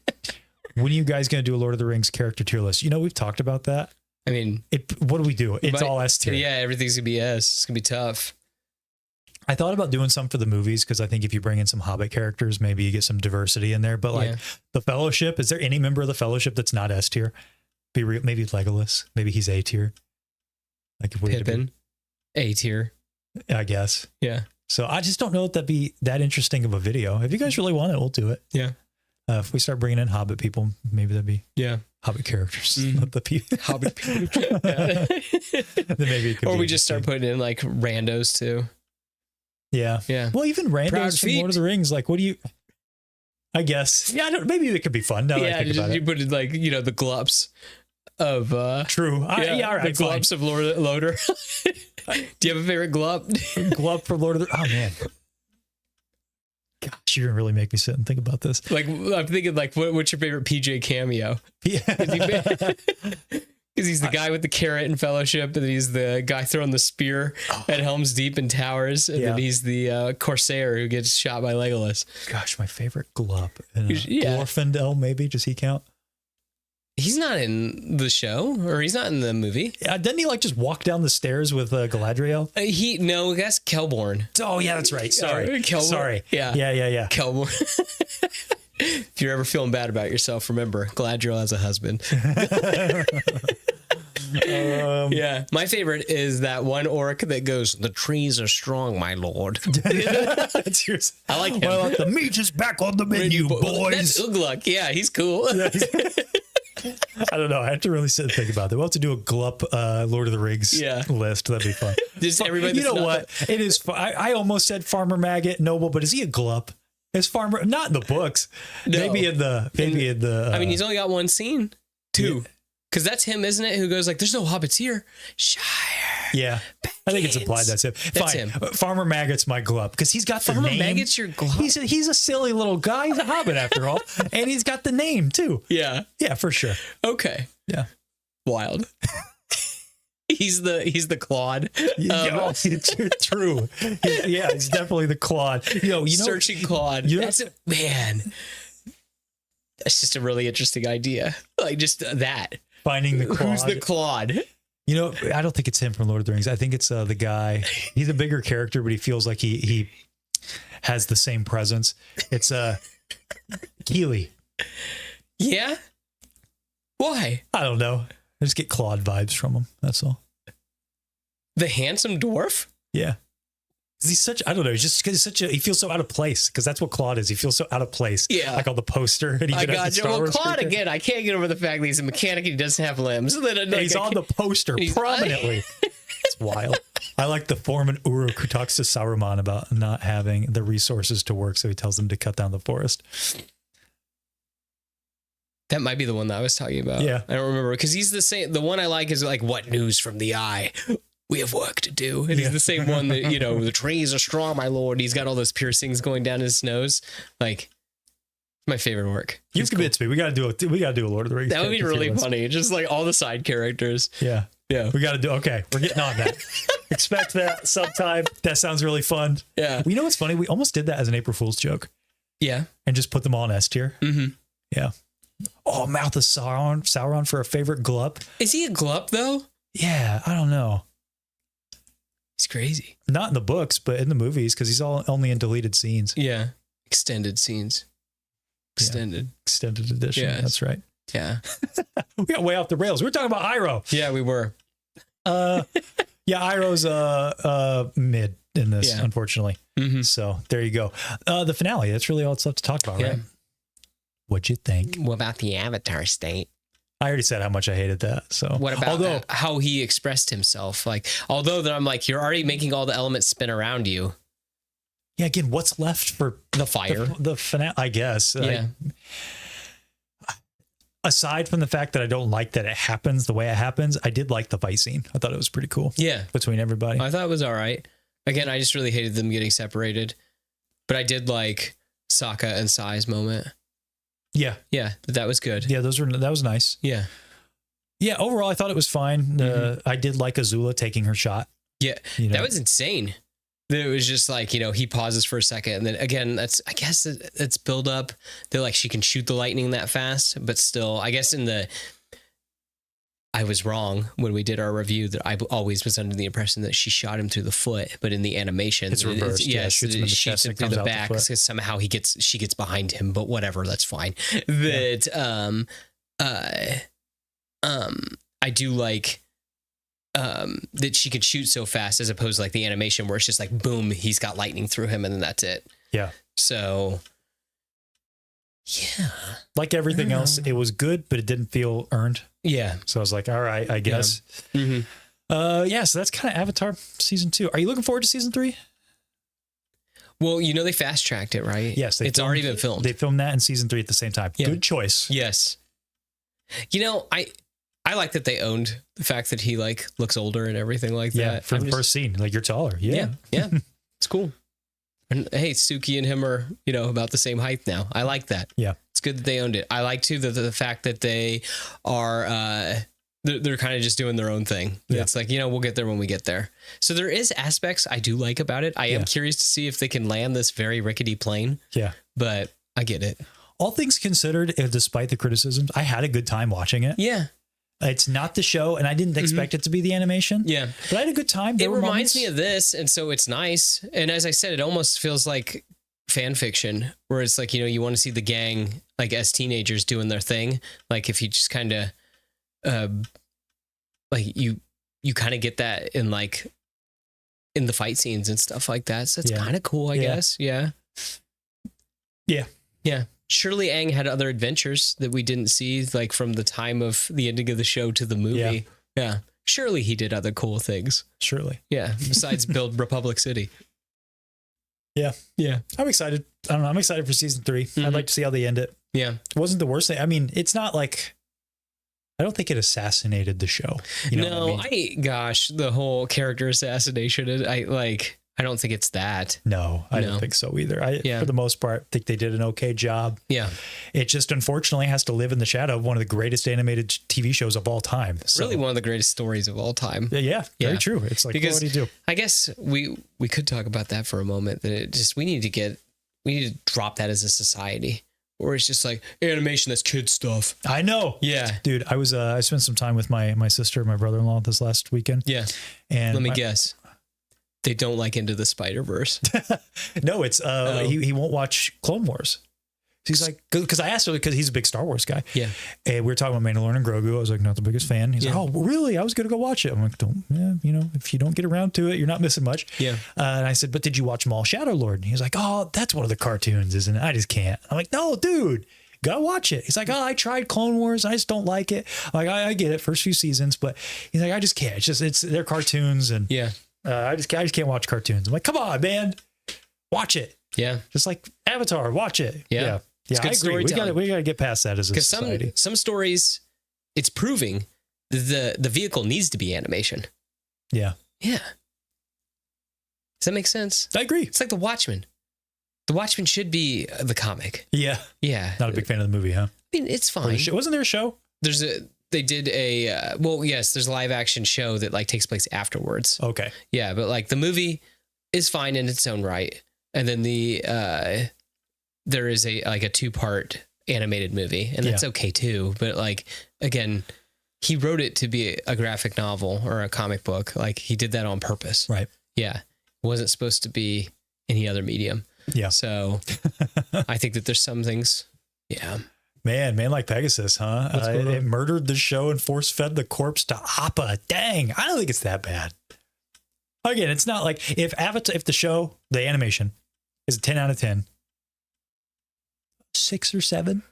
When are you guys going to do a Lord of the Rings character tier list? We've talked about that. I mean, what do we do? It's all S tier. Yeah, everything's going to be S. It's going to be tough. I thought about doing some for the movies because I think if you bring in some Hobbit characters, maybe you get some diversity in there. But like the Fellowship, is there any member of the Fellowship that's not S tier? Maybe Legolas. Maybe he's A tier. Like if Pippin, A tier. I guess. Yeah. So I just don't know if that'd be that interesting of a video. If you guys really want it, we'll do it. Yeah. If we start bringing in Hobbit people, maybe that'd be Hobbit characters, not the people. Hobbit people. Then maybe it could or be we just start putting in like randos too. Yeah. Yeah. Well, even randos from Lord of the Rings, like, what do you? I guess. Yeah. Maybe it could be fun. Now that I think about it. You put in like the glups of True. All right, the glups of Loader. Do you have a favorite glup? Glup from Lord of the? Oh man. Gosh, you're gonna really make me sit and think about this. Like I'm thinking, like, what's your favorite PJ cameo? Yeah. Because he's the guy with the carrot in Fellowship, and he's the guy throwing the spear at Helm's Deep in Towers, and then he's the Corsair who gets shot by Legolas. Gosh, my favorite Glup. Yeah. Glorfindel, maybe? Does he count? He's not in the show, or he's not in the movie. Didn't he like just walk down the stairs with Galadriel? No, that's Kelborn. Oh yeah, that's right. Sorry, Kelborn. Sorry. Yeah. Kelborn. If you're ever feeling bad about yourself, remember Galadriel has a husband. Yeah, my favorite is that one orc that goes, "The trees are strong, my lord." That's yours. I like him. Well, the meat is back on the menu, boys. That's Ugluk. Yeah, he's cool. I don't know. I have to really sit and think about that. We'll have to do a Glup Lord of the Rings list. That'd be fun. Just everybody. You know what? It is. I almost said Farmer Maggot Noble, but is he a Glup? Is Farmer not in the books? No. Maybe in the. I mean, he's only got one scene. Two. Because that's him, isn't it? Who goes like, "There's no hobbits here." Shire. Yeah. I think it's implied that's him. That's Fine. him. Farmer Maggot's my Glup because he's got the name. Farmer Maggot's your Glup? He's a silly little guy. He's a hobbit after all. And he's got the name too. Yeah. Yeah, for sure. Okay. Yeah. Wild. He's the Claude. True. He's definitely the Claude. Searching Claude. That's it, man. That's just a really interesting idea. Like just that. Finding the Claude. Who's the Claude? I don't think it's him from Lord of the Rings. I think it's the guy. He's a bigger character, but he feels like he has the same presence. It's Keeley. Yeah? Why? I don't know. I just get Claude vibes from him. That's all. The handsome dwarf? Yeah. He's such, I don't know, he feels so out of place because that's what Claude is. He feels so out of place. Yeah. Like on the poster. And I got you. Well, Claude, again, I can't get over the fact that he's a mechanic and he doesn't have limbs. He's on the poster prominently. It's wild. I like the foreman Uruk who talks to Saruman about not having the resources to work, so he tells them to cut down the forest. That might be the one that I was talking about. Yeah. I don't remember because he's the same. The one I like is like, "What news from the eye? We have work to do." And he's the same one that, "The trees are strong, my lord." He's got all those piercings going down his nose. Like, my favorite work. You convinced me. We got to do a Lord of the Rings. That would be really funny. Just like all the side characters. Yeah. Yeah. We got to do. Okay. We're getting on that. Expect that sometime. That sounds really fun. Yeah. You know what's funny? We almost did that as an April Fool's joke. Yeah. And just put them all in S tier. Mm-hmm. Yeah. Oh, Mouth of Sauron for a favorite Glup. Is he a Glup though? Yeah. I don't know. He's crazy. Not in the books, but in the movies, because he's only in deleted scenes. Yeah. Extended scenes. Extended edition. Yeah. That's right. Yeah. We got way off the rails. We were talking about Iroh. Yeah, we were. Iroh's mid in this, unfortunately. Mm-hmm. So there you go. The finale. That's really all it's left to talk about, right? What'd you think? What about the Avatar state? I already said how much I hated that. So what about how he expressed himself? Like, although that I'm like, you're already making all the elements spin around you. Yeah. Again, what's left for the fire? The finale, I guess. Yeah. Aside from the fact that I don't like that it happens the way it happens, I did like the fight scene. I thought it was pretty cool. Yeah. Between everybody. I thought it was all right. Again, I just really hated them getting separated. But I did like Sokka and Sai's moment. Yeah. Yeah, that was good. Yeah, that was nice. Yeah. Yeah, overall, I thought it was fine. I did like Azula taking her shot. Yeah, you know? That was insane. It was just like, he pauses for a second. And then again, I guess it's build up. They're like, she can shoot the lightning that fast. But still, I guess I was wrong when we did our review that I always was under the impression that she shot him through the foot. But in the animation, it's reversed. Yes, shoots him in the chest and through comes the out back. the foot. Because somehow she gets behind him. But whatever, that's fine. But I do like that she could shoot so fast as opposed to like the animation where it's just like boom, he's got lightning through him and then that's it. Yeah. So yeah, like everything else, it was good, but it didn't feel earned. Yeah. So I was like, all right, I guess. Yeah. So that's kind of Avatar season 2. Are you looking forward to season 3? Well, they fast tracked it, right? Yes, it's already been filmed. They filmed that and season 3 at the same time. Yeah. Good choice. Yes. I like that they owned the fact that he like looks older and everything like that. Yeah, from the first scene, like you're taller. Yeah. Yeah. It's cool. And hey, Suki and him are, about the same height now. I like that. Yeah. It's good that they owned it. I like too the fact that they are they're kind of just doing their own thing. Yeah. It's like, we'll get there when we get there. So there is aspects I do like about it. I am curious to see if they can land this very rickety plane. Yeah. But I get it. All things considered, despite the criticisms, I had a good time watching it. Yeah. It's not the show, and I didn't expect it to be the animation. Yeah. But I had a good time. It reminds me of this, and so it's nice. And as I said, it almost feels like fan fiction, where it's like, you want to see the gang, like as teenagers doing their thing. Like if you just kind of, like you kind of get that in the fight scenes and stuff like that. So it's kind of cool, I guess. Yeah. Yeah. Yeah. Shirley Ang had other adventures that we didn't see, like from the time of the ending of the show to the movie. Yeah. Surely he did other cool things. Surely. Yeah. Besides build Republic City. Yeah. Yeah. I'm excited. I don't know. I'm excited for season 3. I'd like to see how they end it. Yeah. It wasn't the worst thing. I mean, it's not like, I don't think it assassinated the show. Gosh, the whole character assassination, I don't think it's that. No, I don't think so either. For the most part, think they did an okay job. Yeah. It just unfortunately has to live in the shadow of one of the greatest animated TV shows of all time. So, really one of the greatest stories of all time. Yeah, very true. It's like, because what do you do? I guess we could talk about that for a moment, that we need to drop that as a society. Or it's just like animation, that's kid stuff. I know. Yeah. Dude, I spent some time with my sister and my brother-in-law this last weekend. Yeah. And let me guess. They don't like Into the Spider-Verse. No, it's he won't watch Clone Wars. He's like, because I asked her, because he's a big Star Wars guy. Yeah. And we were talking about Mandalorian and Grogu. I was like, not the biggest fan. He's like, oh, really? I was going to go watch it. I'm like, if you don't get around to it, you're not missing much. Yeah. And I said, but did you watch Maul Shadow Lord? And he was like, oh, that's one of the cartoons, isn't it? I just can't. I'm like, no, dude, gotta watch it. He's like, oh, I tried Clone Wars. I just don't like it. I'm like, I get it, first few seasons, but he's like, I just can't. They're cartoons. And I just can't watch cartoons. I'm like, come on, man, watch it. Yeah. Just like Avatar, watch it. Yeah. Yeah, I agree. We got to get past that as a society. Some stories, it's proving the vehicle needs to be animation. Yeah. Yeah. Does that make sense? I agree. It's like The Watchmen. The Watchmen should be the comic. Yeah. Yeah. Not a big fan of the movie, huh? I mean, it's fine. Wasn't there a show? They did a, there's a live action show that takes place afterwards. Okay. Yeah. But the movie is fine in its own right. And then there is a 2-part animated movie, and that's okay too. But again, he wrote it to be a graphic novel or a comic book. He did that on purpose. Right. Yeah. It wasn't supposed to be any other medium. Yeah. So I think that there's some things. Yeah. Man like Pegasus, huh? It murdered the show and force-fed the corpse to Appa. Dang. I don't think it's that bad. Again, it's not like if the show, the animation is a 10 out of 10, 6 or 7.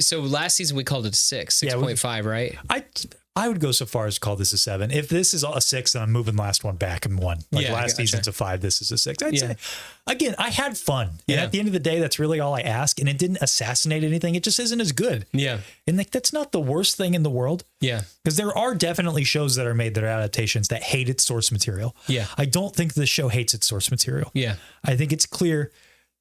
So last season we called it a 6.5, right? I would go so far as to call this a 7. If this is a 6, then I'm moving last one back and 1. Last season's a 5, this is a 6. I'd say, again, I had fun. And at the end of the day, that's really all I ask. And it didn't assassinate anything. It just isn't as good. Yeah. And that's not the worst thing in the world. Yeah. Because there are definitely shows that are made that are adaptations that hate its source material. Yeah. I don't think the show hates its source material. Yeah. I think it's clear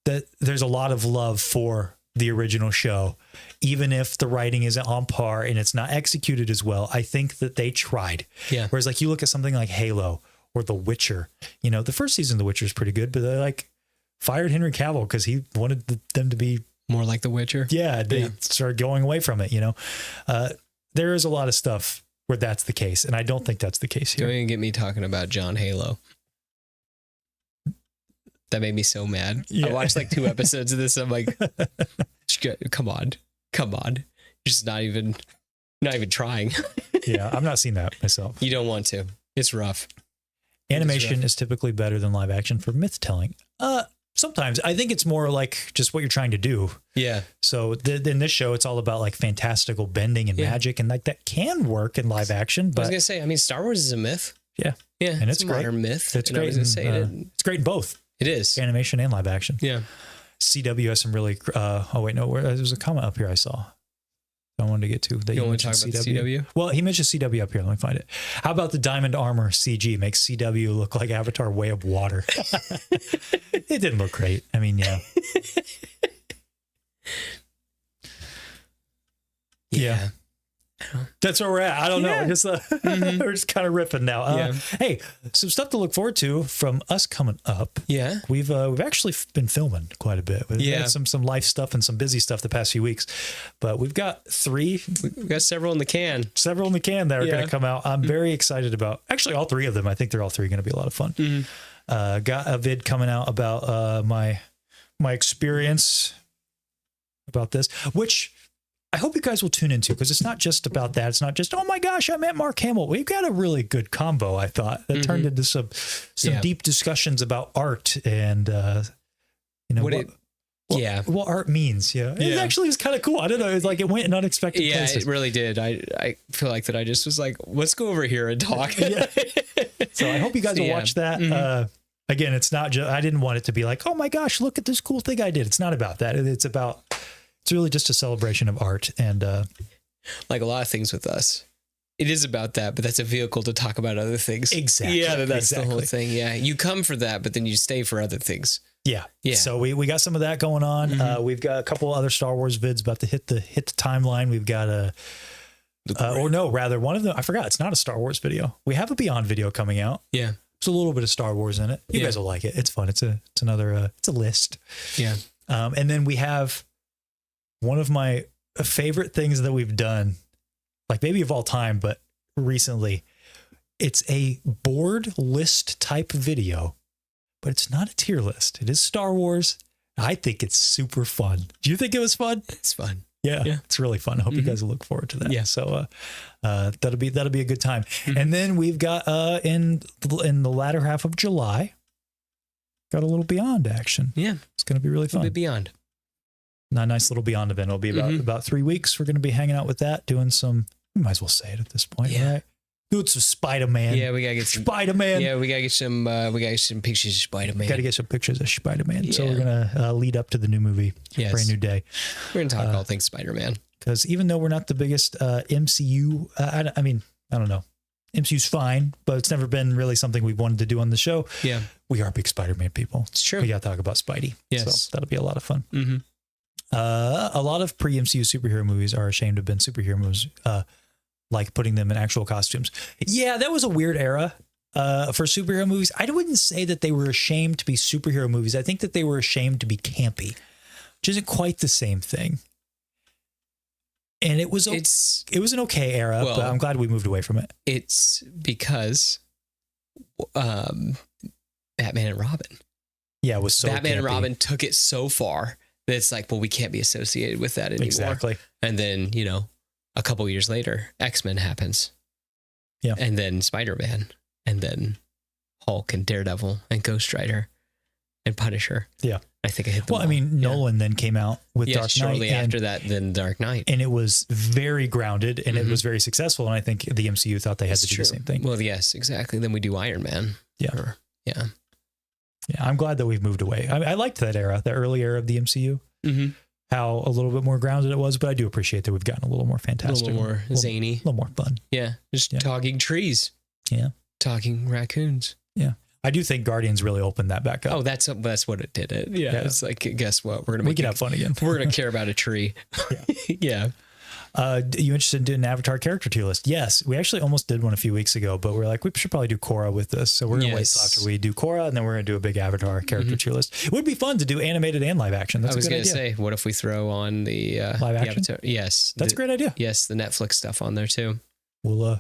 that there's a lot of love for the original show, even if the writing isn't on par and it's not executed as well. I think that they tried. Yeah. Whereas like you look at something like Halo or The Witcher, you know, the first season of The Witcher is pretty good, but they like fired Henry Cavill because he wanted them to be more like The Witcher. Yeah. They started going away from it, you know. There is a lot of stuff where that's the case. And I don't think that's the case here. Don't even get me talking about John Halo. That made me so mad. Yeah. I watched like 2 episodes of this. I'm like, come on. You're just not even trying. Yeah, I've not seen that myself. You don't want to. It's rough. Animation is typically better than live action for myth telling. Sometimes I think it's more like just what you're trying to do. Yeah. So in this show, it's all about like fantastical bending and magic, and like that can work in live action. But I was gonna say, I mean, Star Wars is a myth. Yeah, yeah, and it's a great. Modern myth. It's great. It's great in both. It is animation and live action. Yeah. CW has some really. There's a comment up here I saw. I wanted to get to that. You want to talk about CW? Well, he mentioned CW up here. Let me find it. How about the Diamond Armor CG makes CW look like Avatar Way of Water? It didn't look great. I mean, yeah. Yeah. That's where we're at. I don't know. Just, we're just kind of ripping now. Hey, some stuff to look forward to from us coming up. Yeah. We've actually been filming quite a bit. We've had some life stuff and some busy stuff the past few weeks, but we've got 3. We've got several in the can. Several in the can that are going to come out. I'm very excited about actually all 3 of them. I think they're all 3 going to be a lot of fun. Got a vid coming out about my experience about this, which I hope you guys will tune into, because it's not just about that. It's not just, oh my gosh, I met Mark Hamill. We've got a really good combo, I thought, that turned into some deep discussions about art and, what art means. Yeah. It actually was kind of cool. I don't know. It's like it went in unexpected places. It really did. I feel like that I just was like, let's go over here and talk. So I hope you guys will watch that. Again, it's not just, I didn't want it to be like, oh my gosh, look at this cool thing I did. It's not about that. It's really just a celebration of art. And like a lot of things with us, it is about that, but that's a vehicle to talk about other things. Exactly. Yeah, that's the whole thing. Yeah. You come for that, but then you stay for other things. Yeah. So we got some of that going on. We've got a couple other Star Wars vids about to hit the timeline. We've got one of them, I forgot, it's not a Star Wars video. We have a Beyond video coming out. Yeah. There's a little bit of Star Wars in it. You guys will like it. It's fun. It's another it's a list. Yeah. And then we have one of my favorite things that we've done, like maybe of all time, but recently. It's a board list type video, but it's not a tier list. It is Star Wars. I think it's super fun. Do you think it was fun? It's fun. Yeah. It's really fun. I hope you guys will look forward to that. Yeah. So that'll be a good time. And then we've got in the latter half of July, got a little Beyond action. Yeah. It's going to be really fun. A bit Beyond. A nice little Beyond event. It'll be about 3 weeks. We're going to be hanging out with that, doing some, we might as well say it at this point, right? Doing some Spider-Man. Yeah, we gotta get some Spider-Man. Yeah, we gotta get some pictures of Spider-Man. Got to get some pictures of Spider-Man. Yeah. So we're gonna lead up to the new movie, Brand New Day. We're gonna talk all things Spider-Man. Because even though we're not the biggest MCU, I don't know. MCU's fine, but it's never been really something we've wanted to do on the show. Yeah, we are big Spider-Man people. It's true. We got to talk about Spidey. Yes, so that'll be a lot of fun. A lot of pre-MCU superhero movies are ashamed to have been superhero movies. Like putting them in actual costumes. Yeah, that was a weird era for superhero movies. I wouldn't say that they were ashamed to be superhero movies. I think that they were ashamed to be campy, which isn't quite the same thing. And it was an okay era, but I'm glad we moved away from it. It's because Batman and Robin. Yeah, it was so Batman campy. And Robin took it so far that it's like, well, we can't be associated with that anymore. Exactly. And then, a couple years later, X-Men happens. Yeah. And then Spider-Man. And then Hulk and Daredevil and Ghost Rider and Punisher. Yeah. I think I hit the wall. Nolan then came out with Dark Knight. Shortly after that, then Dark Knight. And it was very grounded and it was very successful. And I think the MCU thought they had to do the same thing. Well, yes, exactly. Then we do Iron Man. Yeah. Yeah, I'm glad that we've moved away. I liked that era, the early era of the MCU. How a little bit more grounded it was, but I do appreciate that we've gotten a little more fantastic. A little more zany. A little more fun. Yeah. Just talking trees. Yeah. Talking raccoons. Yeah. I do think Guardians really opened that back up. Oh, that's what it did. Yeah. It's like, guess what? We can have fun again. We're going to care about a tree. Yeah. Are you interested in doing an Avatar character tier list? Yes. We actually almost did one a few weeks ago, but we're like, we should probably do Korra with this. So we're going to wait till after we do Korra, and then we're going to do a big Avatar character tier list. It would be fun to do animated and live action. That's I was going to say, what if we throw on the live action? Avatar? Yes. That's a great idea. Yes, the Netflix stuff on there too. We'll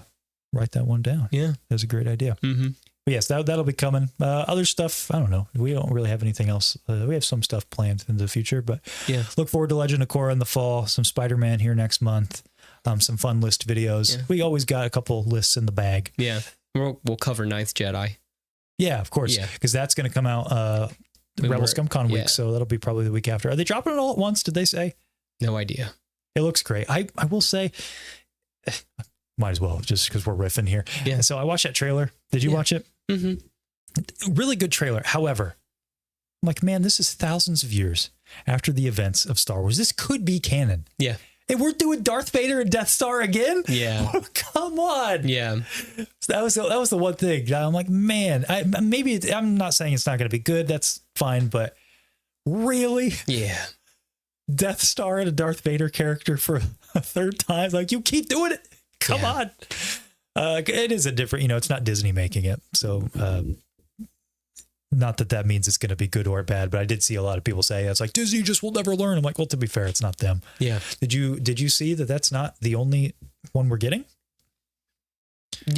write that one down. Yeah. That's a great idea. Mm-hmm. But yes, that'll be coming. Other stuff, I don't know. We don't really have anything else. We have some stuff planned in the future, but look forward to Legend of Korra in the fall, some Spider-Man here next month, some fun list videos. Yeah. We always got a couple lists in the bag. Yeah. We'll cover Ninth Jedi. Yeah, of course. Because that's going to come out Rebel ScumCon week, so that'll be probably the week after. Are they dropping it all at once, did they say? No idea. It looks great. I will say, might as well, just because we're riffing here. Yeah. So I watched that trailer. Did you watch it? Mm-hmm. Really good trailer. However, I'm like, man, this is thousands of years after the events of Star Wars. This could be canon. Yeah. And we're doing Darth Vader and Death Star again? Yeah. Oh, come on. Yeah. So that was the one thing. I'm like, man, I'm not saying it's not going to be good. That's fine. But really? Yeah. Death Star and a Darth Vader character for a third time? Like, you keep doing it. Come on. It is a different, it's not Disney making it. So, not that means it's going to be good or bad, but I did see a lot of people say it's like Disney just will never learn. I'm like, well, to be fair, it's not them. Yeah. Did you see that that's not the only one we're getting?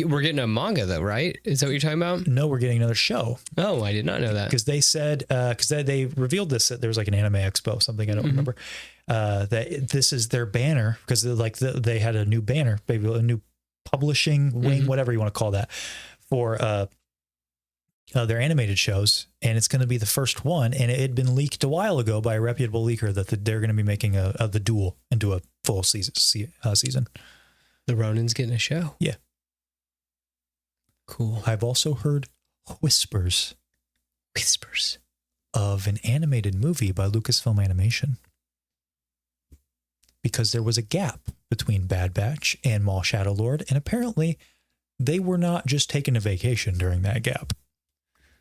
We're getting a manga though, right? Is that what you're talking about? No, we're getting another show. Oh, I did not know that. Because they said, they revealed this, that there was like an anime expo, something I don't remember, that this is their banner, because they had a new banner, maybe a new publishing wing, whatever you want to call that, for their animated shows, and it's going to be the first one, and it had been leaked a while ago by a reputable leaker that they're going to be making the Duel into a full season. The Ronin's getting a show. Yeah. Cool. I've also heard whispers of an animated movie by Lucasfilm Animation, because there was a gap between Bad Batch and Maul Shadow Lord, and apparently they were not just taking a vacation during that gap.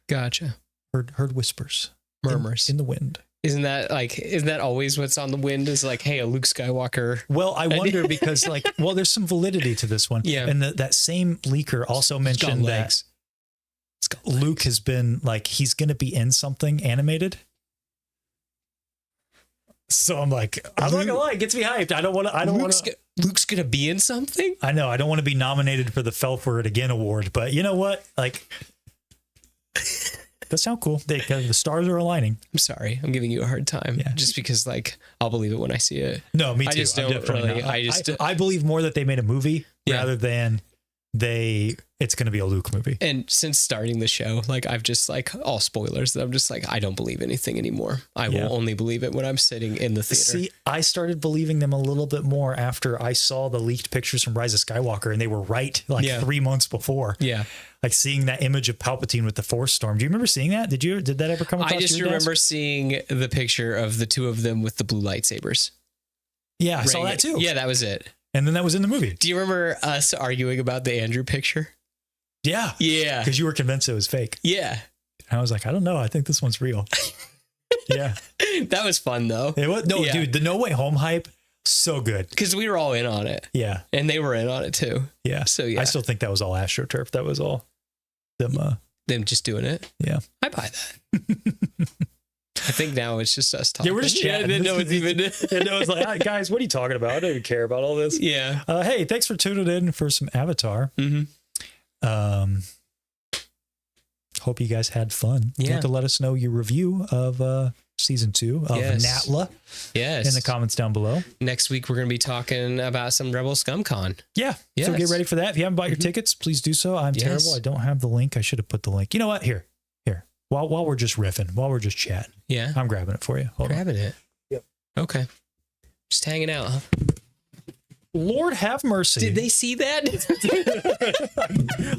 Gotcha. Heard whispers, murmurs in the wind. Isn't that always what's on the wind? Is like, hey, a Luke Skywalker. Well, I wonder because there's some validity to this one. Yeah. And that same leaker also mentioned that Luke has been he's going to be in something animated. So I'm like, I'm not gonna lie, it gets me hyped. I don't want to. Luke's gonna be in something. I know. I don't want to be nominated for the Fell for It Again award, but you know what? That sounds cool. The stars are aligning. I'm sorry. I'm giving you a hard time. Yeah. Just because I'll believe it when I see it. No, me too. I just don't really. I believe more that they made a movie rather than it's going to be a Luke movie. And since starting the show, I've just all spoilers. I'm just I don't believe anything anymore. I will only believe it when I'm sitting in the theater. See, I started believing them a little bit more after I saw the leaked pictures from Rise of Skywalker, and they were right 3 months before. Yeah. Seeing that image of Palpatine with the Force Storm. Do you remember seeing that? Did that ever come across your desk? I just remember seeing the picture of the two of them with the blue lightsabers. Yeah, I saw that too. Yeah, that was it. And then that was in the movie. Do you remember us arguing about the Andrew picture? Yeah. Yeah. Because you were convinced it was fake. Yeah. And I was like, I don't know. I think this one's real. Yeah. That was fun though. It was. No, dude, the No Way Home hype, so good. Because we were all in on it. Yeah. And they were in on it too. Yeah. So yeah. I still think that was all AstroTurf. That was all them just doing it. Yeah. I buy that. I think now it's just us talking. Yeah, we're just chatting. And it was like, guys, what are you talking about? I don't even care about all this. Yeah. Hey, thanks for tuning in for some Avatar. Mm-hmm. Hope you guys had fun. Yeah. You have to let us know your review of season 2 of Natla. Yes. In the comments down below. Next week we're going to be talking about some Rebel ScumCon. Yeah. Yes. So get ready for that. If you haven't bought your tickets, please do so. I'm terrible. I don't have the link. I should have put the link. You know what? Here. While we're just riffing, while we're just chatting. Yeah. I'm grabbing it for you. Grabbing it. Yep. Okay. Just hanging out, huh? Lord have mercy. Did they see that?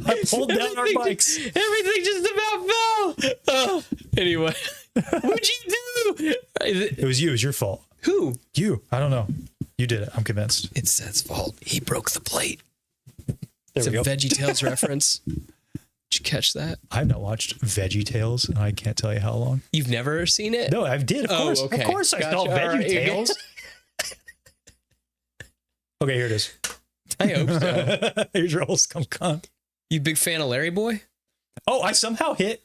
I pulled down our bikes. Everything just about fell. Oh, anyway. What'd you do? It was you. It was your fault. Who? You. I don't know. You did it. I'm convinced. It's Seth's fault. He broke the plate. It's a VeggieTales reference. Did you catch that? I've not watched Veggie Tales, and I can't tell you how long. You've never seen it? No, I did. Of course. Okay. Of course I Gotcha. saw Veggie Right. Tales. Okay, here it is. I hope so. Here's Rebel Scum Con. You big fan of Larry Boy? Oh, I somehow hit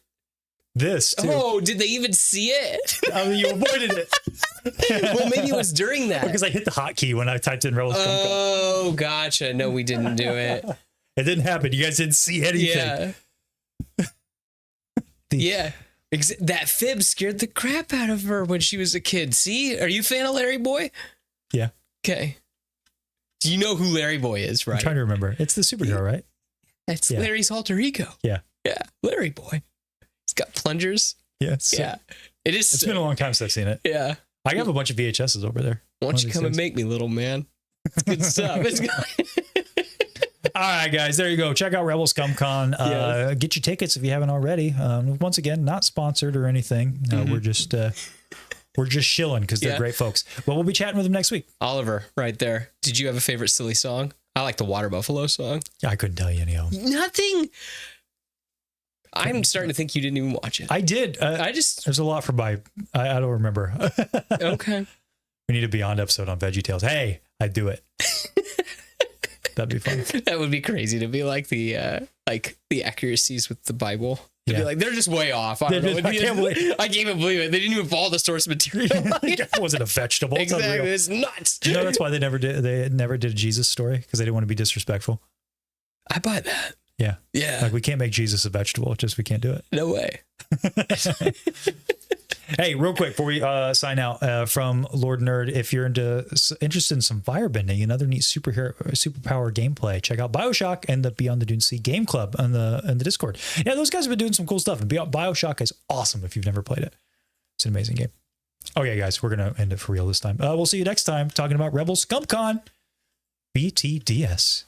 this too. Oh, did they even see it? I mean, you avoided it. Well, maybe it was during that. Because I hit the hotkey when I typed in Rebel Scum Con. Oh, gotcha. No, we didn't do it. It didn't happen. You guys didn't see anything. Yeah. That fib scared the crap out of her when she was a kid. See? Are you a fan of Larry Boy? Yeah. Okay. Do you know who Larry Boy is, right? I'm trying to remember. It's the Superhero, right? It's Larry's alter ego. Yeah. Yeah. Larry Boy. He's got plungers. Yes. Yeah. It is. It's been a long time since I've seen it. Yeah. I have a bunch of VHSs over there. Why don't you come and make me, little man? It's good stuff. It's good. All right, guys, there you go. Check out Rebel Scum Con. Get your tickets if you haven't already. Once again, not sponsored or anything. We're just shilling because they're great folks. But we'll be chatting with them next week. Oliver, right there. Did you have a favorite silly song? I like the Water Buffalo song. I couldn't tell you any of them. Nothing. I'm starting to think you didn't even watch it. I did. There's a lot for I don't remember. Okay. We need a Beyond episode on Veggie Tales. Hey, I'd do it. That'd be fun. That would be crazy to be like the accuracies with the Bible. To be like, they're just way off. I don't know. I can't even believe it. They didn't even follow the source material. It wasn't a vegetable. Exactly. It's nuts. You know, that's why they never did a Jesus story, because they didn't want to be disrespectful. I buy that. Yeah. Yeah. Like, we can't make Jesus a vegetable. It's just we can't do it. No way. Hey, real quick before we sign out, from Lord Nerd, if you're interested in some firebending and other neat superpower gameplay, check out BioShock and the Beyond the Dune Sea Game Club in the Discord. Yeah, those guys have been doing some cool stuff. And BioShock is awesome if you've never played it. It's an amazing game. Okay, guys, we're going to end it for real this time. We'll see you next time talking about Rebel Scum Con. BTDS.